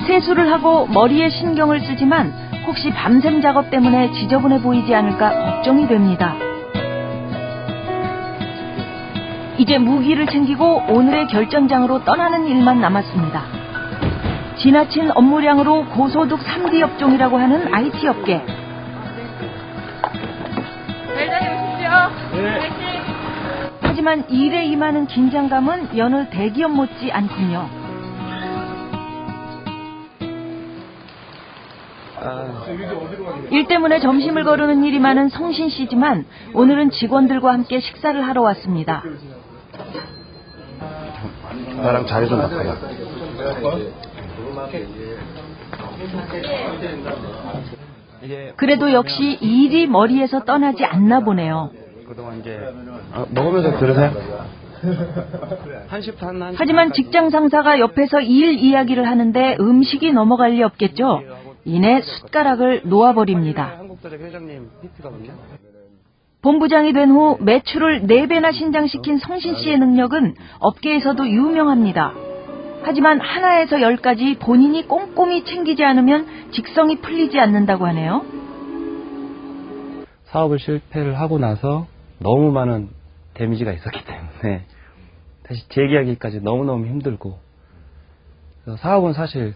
세수를 하고 머리에 신경을 쓰지만 혹시 밤샘 작업 때문에 지저분해 보이지 않을까 걱정이 됩니다. 이제 무기를 챙기고 오늘의 결전장으로 떠나는 일만 남았습니다. 지나친 업무량으로 고소득 3D 업종이라고 하는 IT 업계. 잘 다녀오십시오. 네. 하지만 일에 임하는 긴장감은 여느 대기업 못지 않군요. 일 때문에 점심을 거르는 일이 많은 성신 씨지만 오늘은 직원들과 함께 식사를 하러 왔습니다. 나랑 자리 좀 바꿔라. 그래도 역시 일이 머리에서 떠나지 않나 보네요. 그동안 이제 먹으면서 들으세요. 하지만 직장 상사가 옆에서 일 이야기를 하는데 음식이 넘어갈 리 없겠죠. 이내 숟가락을 놓아버립니다. 한국도적 회장님 PT거든요. 본부장이 된 후 매출을 4배나 신장시킨 성신 씨의 능력은 업계에서도 유명합니다. 하지만 하나에서 10까지 본인이 꼼꼼히 챙기지 않으면 직성이 풀리지 않는다고 하네요. 사업을 실패를 하고 나서 너무 많은 데미지가 있었기 때문에 다시 재계약일까지 너무너무 힘들고, 그래서 사업은 사실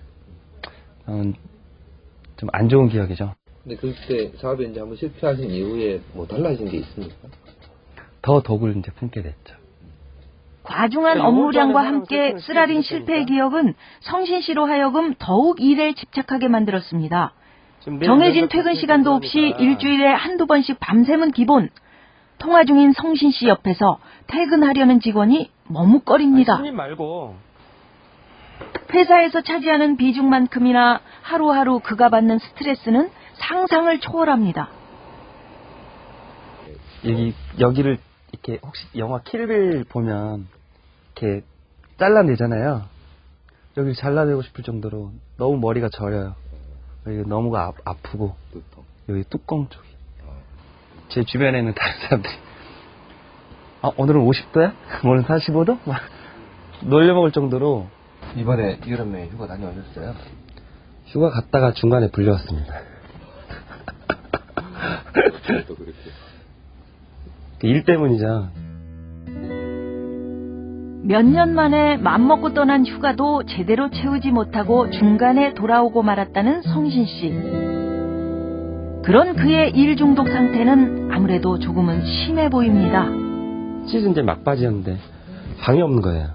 좀 안 좋은 기억이죠. 근데 그때 사업에 이제 한번 실패하신 이후에 뭐 달라진 게 있습니까? 더 독을 이제 품게 됐죠. 과중한 업무량과 함께 쓰라린 실패의 기억은 성신 씨로 하여금 더욱 일에 집착하게 만들었습니다. 정해진 퇴근 시간도 없이 일주일에 한두 번씩 밤샘은 기본. 통화 중인 성신 씨 옆에서 퇴근하려는 직원이 머뭇거립니다. 신임 말고. 회사에서 차지하는 비중만큼이나 하루하루 그가 받는 스트레스는 상상을 초월합니다. 여기를 이렇게 혹시 영화 킬빌 보면 이렇게 잘라내잖아요. 여기를 잘라내고 싶을 정도로 너무 머리가 저려요. 여기 너무가 아프고 여기 뚜껑 쪽이. 제 주변에 있는 다른 사람들이 오늘은 50도야? 오늘은 45도? 막 놀려먹을 정도로. 이번에 여름에 휴가 다녀오셨어요? 휴가 갔다가 중간에 불려왔습니다. 또 그렇게. 일 때문이죠. 몇 년 만에 맘먹고 떠난 휴가도 제대로 채우지 못하고 중간에 돌아오고 말았다는 성신 씨. 그런 그의 일 중독 상태는 아무래도 조금은 심해 보입니다. 시즌 이제 막바지였는데 방이 없는 거예요.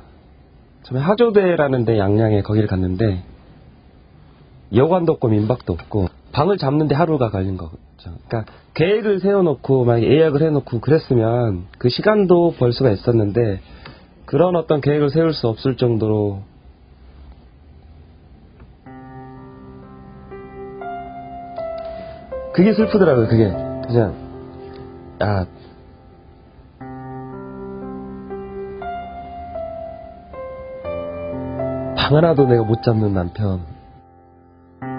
처음에 하조대라는 데 양양에 거기를 갔는데 여관도 없고 민박도 없고 방을 잡는데 하루가 걸린 거죠. 그러니까 계획을 세워놓고 막 예약을 해놓고 그랬으면 그 시간도 벌 수가 있었는데 그런 어떤 계획을 세울 수 없을 정도로 그게 슬프더라고요. 그게 그냥 방 하나도 내가 못 잡는 남편.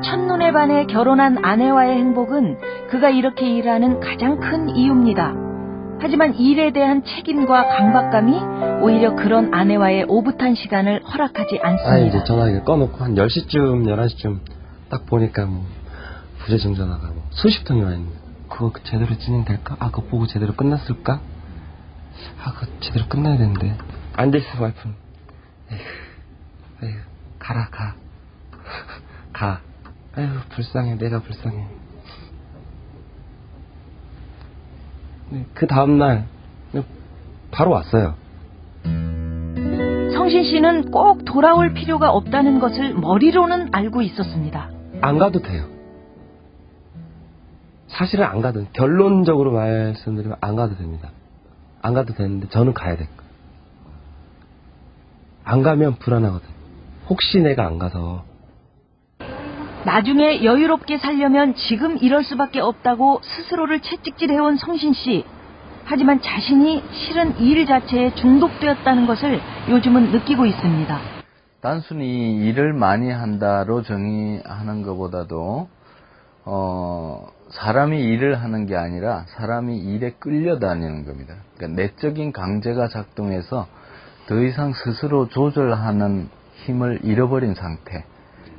첫눈에 반해 결혼한 아내와의 행복은 그가 이렇게 일하는 가장 큰 이유입니다. 하지만 일에 대한 책임과 강박감이 오히려 그런 아내와의 오붓한 시간을 허락하지 않습니다. 이제 전화기 꺼놓고 한 10시쯤 11시쯤 딱 보니까 뭐 부재중 전화가 뭐 수십 통이 와 있는. 그거 제대로 진행될까? 그거 보고 제대로 끝났을까? 그거 제대로 끝나야 되는데 안 됐어. 와이프는 에휴 가라 가. 아유 불쌍해. 내가 불쌍해. 그 다음날 바로 왔어요. 성신 씨는 꼭 돌아올 필요가 없다는 것을 머리로는 알고 있었습니다. 안 가도 돼요. 사실은 안 가도, 결론적으로 말씀드리면 안 가도 됩니다. 안 가도 되는데 저는 가야 될 거예요. 안 가면 불안하거든. 혹시 내가 안 가서 나중에 여유롭게 살려면 지금 이럴 수밖에 없다고 스스로를 채찍질해온 성신 씨. 하지만 자신이 실은 일 자체에 중독되었다는 것을 요즘은 느끼고 있습니다. 단순히 일을 많이 한다로 정의하는 것보다도 사람이 일을 하는 게 아니라 사람이 일에 끌려다니는 겁니다. 그러니까 내적인 강제가 작동해서 더 이상 스스로 조절하는 힘을 잃어버린 상태.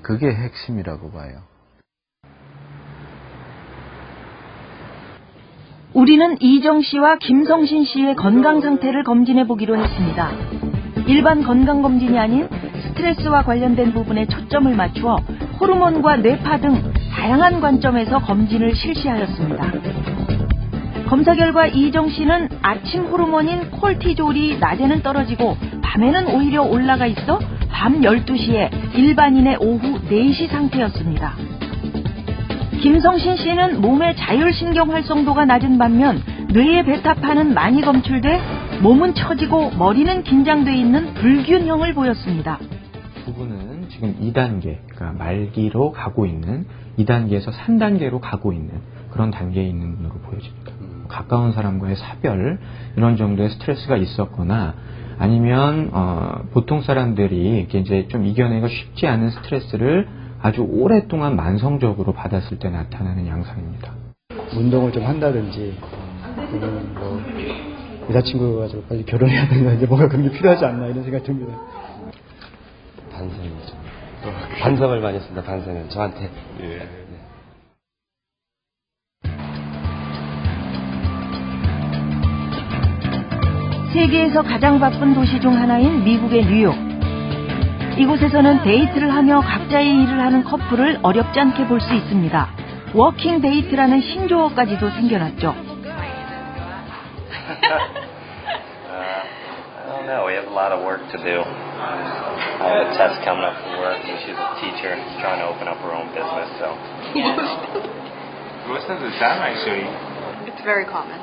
그게 핵심이라고 봐요. 우리는 이정 씨와 김성신 씨의 건강 상태를 검진해 보기로 했습니다. 일반 건강 검진이 아닌 스트레스와 관련된 부분에 초점을 맞추어 호르몬과 뇌파 등 다양한 관점에서 검진을 실시하였습니다. 검사 결과 이정 씨는 아침 호르몬인 콜티졸이 낮에는 떨어지고 밤에는 오히려 올라가 있어 밤 12시에 일반인의 오후 4시 상태였습니다. 김성신 씨는 몸의 자율신경 활성도가 낮은 반면 뇌의 베타파는 많이 검출돼 몸은 처지고 머리는 긴장돼 있는 불균형을 보였습니다. 부부는 지금 2단계, 그러니까 말기로 가고 있는 2단계에서 3단계로 가고 있는 그런 단계에 있는 분으로 보여집니다. 가까운 사람과의 사별, 이런 정도의 스트레스가 있었거나 아니면 보통 사람들이 이렇게 이제 좀 이겨내기가 쉽지 않은 스트레스를 아주 오랫동안 만성적으로 받았을 때 나타나는 양상입니다. 운동을 좀 한다든지, 뭐 여자친구가 가지고 빨리 결혼해야 되나, 이제 뭔가 그런 게 필요하지 않나 이런 생각이 듭니다. 반성이죠. 반성을 많이 했습니다. 반성은 저한테. 세계에서 가장 바쁜 도시 중 하나인 미국의 뉴욕. 이곳에서는 데이트를 하며 각자의 일을 하는 커플을 어렵지 않게 볼 수 있습니다. 워킹 데이트라는 신조어까지도 생겨났죠. I don't know. We have a lot of work to do. I have a test coming up for work, and she's a teacher trying to open up her own business. So. Most of the time, actually. It's very common.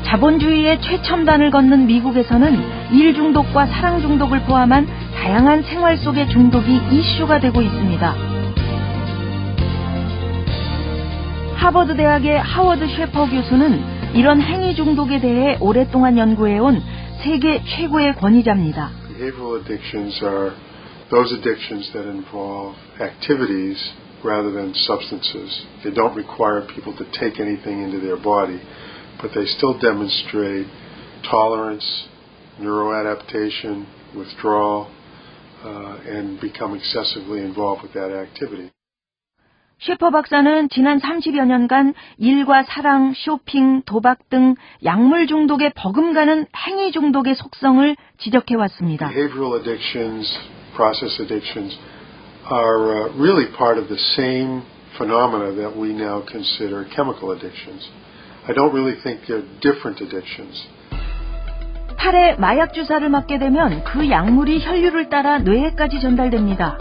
자본주의의 최첨단을 걷는 미국에서는 일 중독과 사랑 중독을 포함한 다양한 생활 속의 중독이 이슈가 되고 있습니다. 하버드 대학의 하워드 셰퍼 교수는 이런 행위 중독에 대해 오랫동안 연구해온 세계 최고의 권위자입니다. Behavioral addictions are those addictions that involve activities rather than substances. They don't require people to take anything into their body, but they still demonstrate tolerance, neuroadaptation, withdrawal, and become excessively involved with that activity. 셰퍼 박사는 지난 30여 년간 일과 사랑, 쇼핑, 도박 등 약물 중독에 버금가는 행위 중독의 속성을 지적해왔습니다. Behavioral addictions, process addictions are really part of the same phenomena that we now consider chemical addictions. I don't really think they're different addictions. 팔에 마약 주사를 맞게 되면 그 약물이 혈류를 따라 뇌에까지 전달됩니다.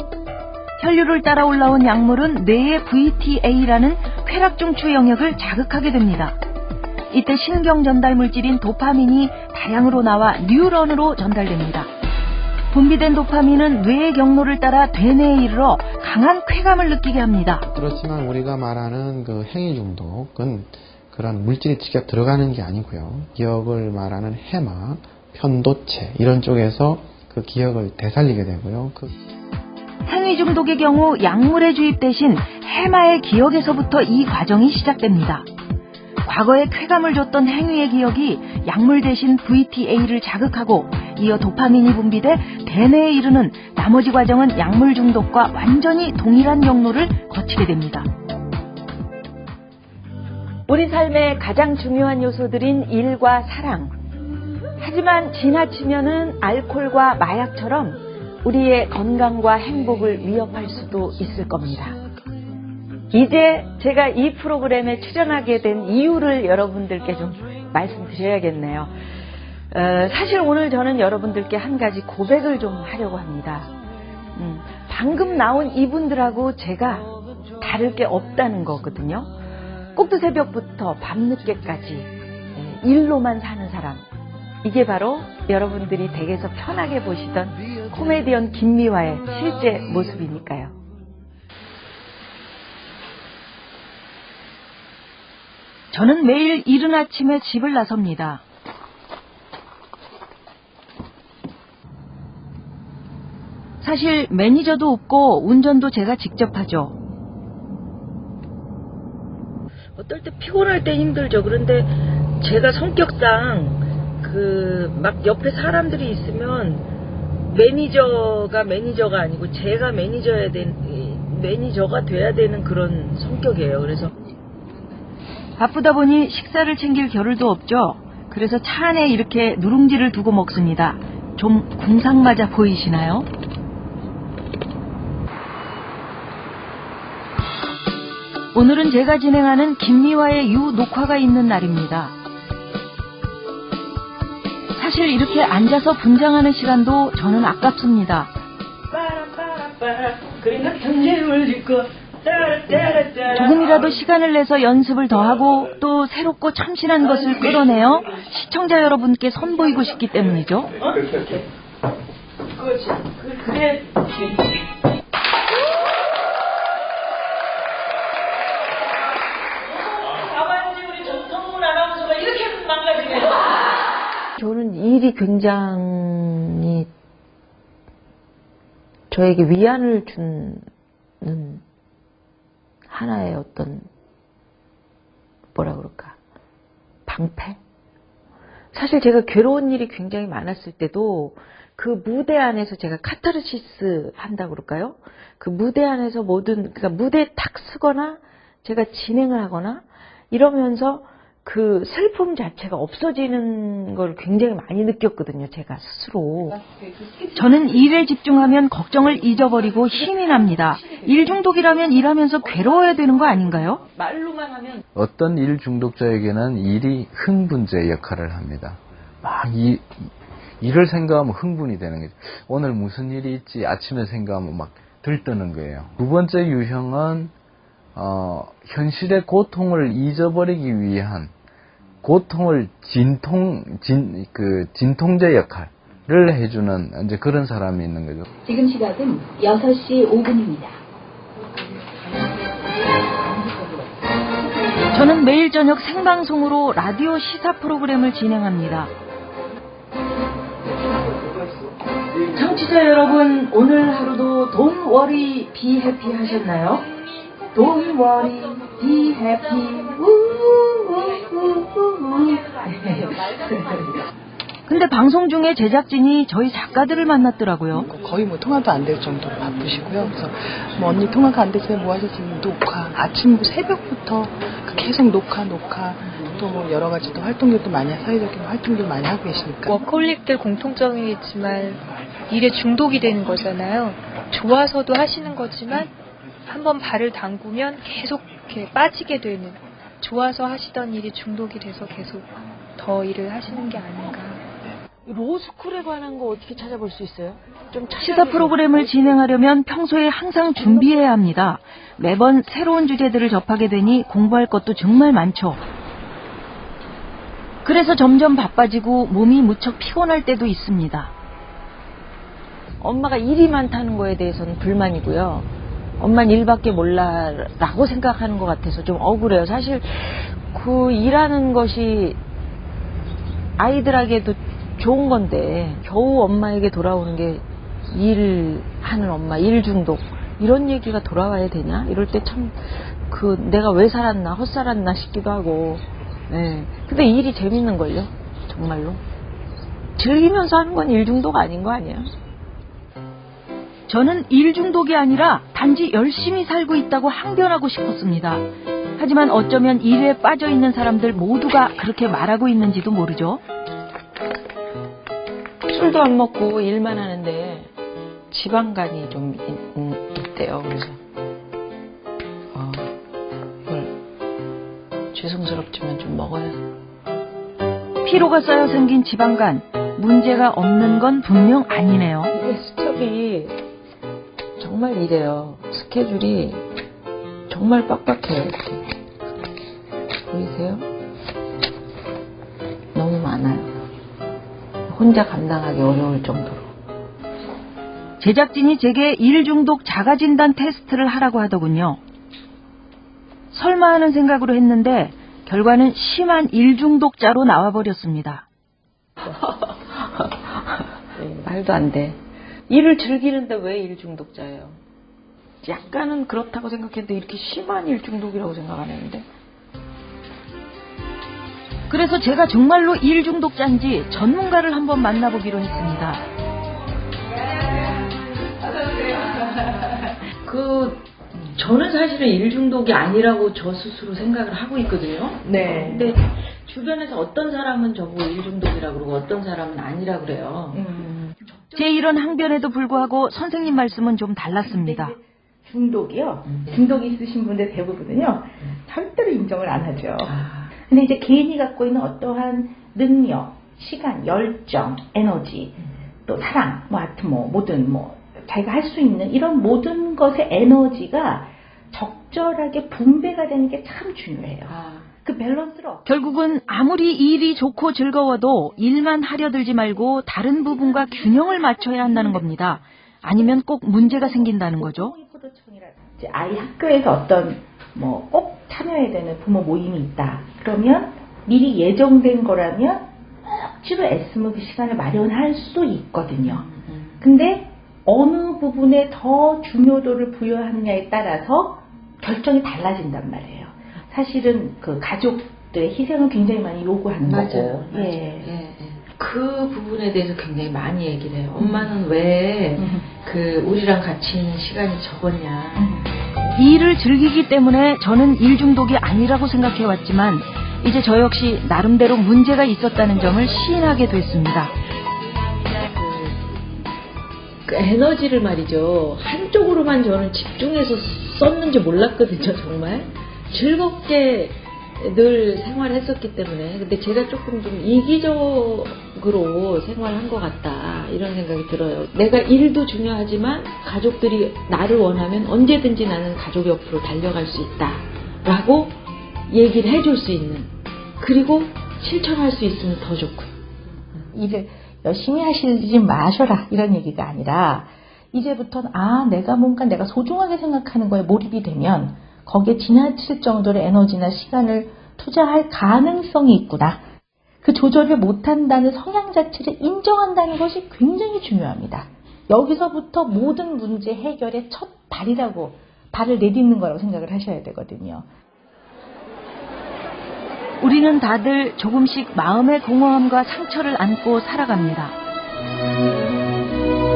혈류를 따라 올라온 약물은 뇌의 VTA라는 쾌락중추 영역을 자극하게 됩니다. 이때 신경 전달 물질인 도파민이 다량으로 나와 뉴런으로 전달됩니다. 분비된 도파민은 뇌의 경로를 따라 대뇌에 이르러 강한 쾌감을 느끼게 합니다. 그렇지만 우리가 말하는 그 행위 중독은 그런 물질이 직접 들어가는 게 아니고요. 기억을 말하는 해마, 편도체 이런 쪽에서 그 기억을 되살리게 되고요. 행위 중독의 경우 약물의 주입 대신 해마의 기억에서부터 이 과정이 시작됩니다. 과거에 쾌감을 줬던 행위의 기억이 약물 대신 VTA를 자극하고 이어 도파민이 분비돼 대뇌에 이르는 나머지 과정은 약물 중독과 완전히 동일한 경로를 거치게 됩니다. 우리 삶의 가장 중요한 요소들인 일과 사랑. 하지만 지나치면은 알코올과 마약처럼 우리의 건강과 행복을 위협할 수도 있을 겁니다. 이제 제가 이 프로그램에 출연하게 된 이유를 여러분들께 좀 말씀드려야겠네요. 사실 오늘 저는 여러분들께 한 가지 고백을 좀 하려고 합니다. 방금 나온 이분들하고 제가 다를 게 없다는 거거든요. 꼭두 새벽부터 밤늦게까지 일로만 사는 사람. 이게 바로 여러분들이 댁에서 편하게 보시던 코미디언 김미화의 실제 모습이니까요. 저는 매일 이른 아침에 집을 나섭니다. 사실 매니저도 없고 운전도 제가 직접 하죠. 어떨 때 피곤할 때 힘들죠. 그런데 제가 성격상 막 옆에 사람들이 있으면 매니저가 아니고 제가 매니저가 돼야 되는 그런 성격이에요. 그래서 바쁘다 보니 식사를 챙길 겨를도 없죠. 그래서 차 안에 이렇게 누룽지를 두고 먹습니다. 좀 궁상맞아 보이시나요? 오늘은 제가 진행하는 김미화의 유 녹화가 있는 날입니다. 사실 이렇게 앉아서 분장하는 시간도 저는 아깝습니다. 조금이라도 시간을 내서 연습을 더하고 또 새롭고 참신한 것을 끌어내어 시청자 여러분께 선보이고 싶기 때문이죠. 그렇지. 그래. 저는 일이 굉장히 저에게 위안을 주는 하나의 어떤 방패? 사실 제가 괴로운 일이 굉장히 많았을 때도 그 무대 안에서 제가 카타르시스 한다고 그럴까요? 그 무대 안에서 그러니까 무대에 탁 서거나 제가 진행을 하거나 이러면서 그 슬픔 자체가 없어지는 걸 굉장히 많이 느꼈거든요, 제가 스스로. 저는 일에 집중하면 걱정을 잊어버리고 힘이 납니다. 일 중독이라면 일하면서 괴로워야 되는 거 아닌가요? 말로만 하면. 어떤 일 중독자에게는 일이 흥분제 역할을 합니다. 막 일을 생각하면 흥분이 되는 거죠. 오늘 무슨 일이 있지? 아침에 생각하면 막 들뜨는 거예요. 두 번째 유형은 현실의 고통을 잊어버리기 위한 고통을 진통제 역할을 해주는 이제 그런 사람이 있는 거죠. 지금 시각은 6시 5분입니다. 저는 매일 저녁 생방송으로 라디오 시사 프로그램을 진행합니다. 청취자 여러분, 오늘 하루도 Don't worry, be happy 하셨나요? Don't worry, be happy. 근데 방송 중에 제작진이 저희 작가들을 만났더라고요. 거의 뭐 통화도 안 될 정도로 바쁘시고요. 그래서 뭐 언니 통화가 안 되시면 뭐 하셨지? 녹화. 아침 새벽부터 계속 녹화. 또 뭐 여러 가지 또 활동들도 많이 사회적인 활동들 많이 하고 계시니까. 워커홀릭들 공통점이 있지만 일에 중독이 되는 거잖아요. 좋아서도 하시는 거지만 한번 발을 담그면 계속 이렇게 빠지게 되는. 좋아서 하시던 일이 중독이 돼서 계속 더 일을 하시는 게 아닌가. 로스쿨에 관한 거 어떻게 찾아볼 수 있어요? 좀 시사 프로그램을 진행하려면 평소에 항상 준비해야 합니다. 매번 새로운 주제들을 접하게 되니 공부할 것도 정말 많죠. 그래서 점점 바빠지고 몸이 무척 피곤할 때도 있습니다. 엄마가 일이 많다는 거에 대해서는 불만이고요. 엄마는 일밖에 몰라라고 생각하는 것 같아서 좀 억울해요. 사실 그 일하는 것이 아이들에게도 좋은 건데 겨우 엄마에게 돌아오는 게 일하는 엄마, 일 중독 이런 얘기가 돌아와야 되냐? 이럴 때 참 내가 왜 살았나, 헛살았나 싶기도 하고. 네. 근데 일이 재밌는걸요, 정말로. 즐기면서 하는 건 일 중독 아닌 거 아니야? 저는 일 중독이 아니라 단지 열심히 살고 있다고 항변하고 싶었습니다. 하지만 어쩌면 일에 빠져 있는 사람들 모두가 그렇게 말하고 있는지도 모르죠. 술도 안 먹고 일만 하는데 지방간이 좀 있대요. 그래서 이걸 죄송스럽지만 좀 먹어야. 피로가 쌓여 생긴 지방간, 문제가 없는 건 분명 아니네요. 이게 수첩이 정말 이래요. 스케줄이 정말 빡빡해요. 이렇게. 보이세요? 너무 많아요. 혼자 감당하기 어려울 정도로. 제작진이 제게 일 중독 자가진단 테스트를 하라고 하더군요. 설마 하는 생각으로 했는데 결과는 심한 일 중독자로 나와버렸습니다. 말도 안 돼. 일을 즐기는데 왜 일 중독자예요? 약간은 그렇다고 생각했는데 이렇게 심한 일 중독이라고 생각 안 했는데. 그래서 제가 정말로 일 중독자인지 전문가를 한번 만나보기로 했습니다. 저는 사실은 일 중독이 아니라고 저 스스로 생각을 하고 있거든요. 네. 근데 주변에서 어떤 사람은 저보고 일 중독이라고 그러고 어떤 사람은 아니라고 그래요. 제 이런 항변에도 불구하고 선생님 말씀은 좀 달랐습니다. 중독이요? 중독이 있으신 분들 대부분은요, 절대로 인정을 안 하죠. 근데 이제 개인이 갖고 있는 어떠한 능력, 시간, 열정, 에너지, 또 사랑, 하여튼 뭐든 자기가 할 수 있는 이런 모든 것의 에너지가 적절하게 분배가 되는 게 참 중요해요. 그 밸런스를 결국은 아무리 일이 좋고 즐거워도 일만 하려 들지 말고 다른 부분과 균형을 맞춰야 한다는 겁니다. 아니면 꼭 문제가 생긴다는 거죠. 이제 아이 학교에서 어떤 꼭 참여해야 되는 부모 모임이 있다. 그러면 미리 예정된 거라면 억지로 애쓰면 그 시간을 마련할 수도 있거든요. 근데 어느 부분에 더 중요도를 부여하느냐에 따라서 결정이 달라진단 말이에요. 사실은 그 가족들의 희생은 굉장히 많이 요구하는 거고. 예. 그 부분에 대해서 굉장히 많이 얘기를 해요. 엄마는 왜 우리랑 같이 있는 시간이 적었냐. 일을 즐기기 때문에 저는 일 중독이 아니라고 생각해왔지만 이제 저 역시 나름대로 문제가 있었다는 점을 시인하게 됐습니다. 그 에너지를 말이죠. 한쪽으로만 저는 집중해서 썼는지 몰랐거든요. 정말 즐겁게 늘 생활했었기 때문에. 근데 제가 조금 좀 이기적으로 생활한 것 같다 이런 생각이 들어요. 내가 일도 중요하지만 가족들이 나를 원하면 언제든지 나는 가족 옆으로 달려갈 수 있다 라고 얘기를 해줄 수 있는, 그리고 실천할 수 있으면 더 좋고요. 일을 열심히 하시지 마셔라 이런 얘기가 아니라, 이제부터는 내가 소중하게 생각하는 거에 몰입이 되면 거기에 지나칠 정도의 에너지나 시간을 투자할 가능성이 있구나. 그 조절을 못한다는 성향 자체를 인정한다는 것이 굉장히 중요합니다. 여기서부터 모든 문제 해결의 첫 발을 내딛는 거라고 생각을 하셔야 되거든요. 우리는 다들 조금씩 마음의 공허함과 상처를 안고 살아갑니다.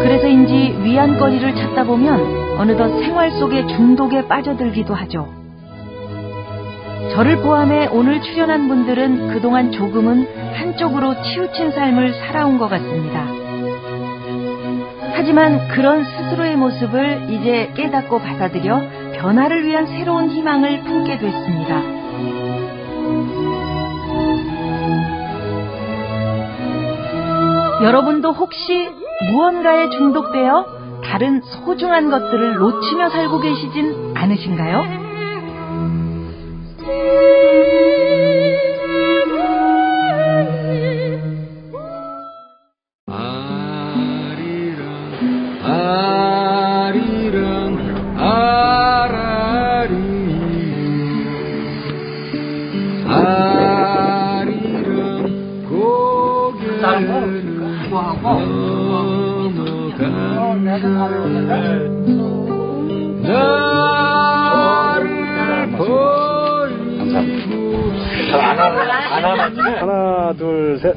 그래서인지 위안거리를 찾다 보면 어느덧 생활 속의 중독에 빠져들기도 하죠. 저를 포함해 오늘 출연한 분들은 그동안 조금은 한쪽으로 치우친 삶을 살아온 것 같습니다. 하지만 그런 스스로의 모습을 이제 깨닫고 받아들여 변화를 위한 새로운 희망을 품게 됐습니다. 여러분도 혹시 무언가에 중독되어 다른 소중한 것들을 놓치며 살고 계시진 않으신가요? 하나, 둘, 셋.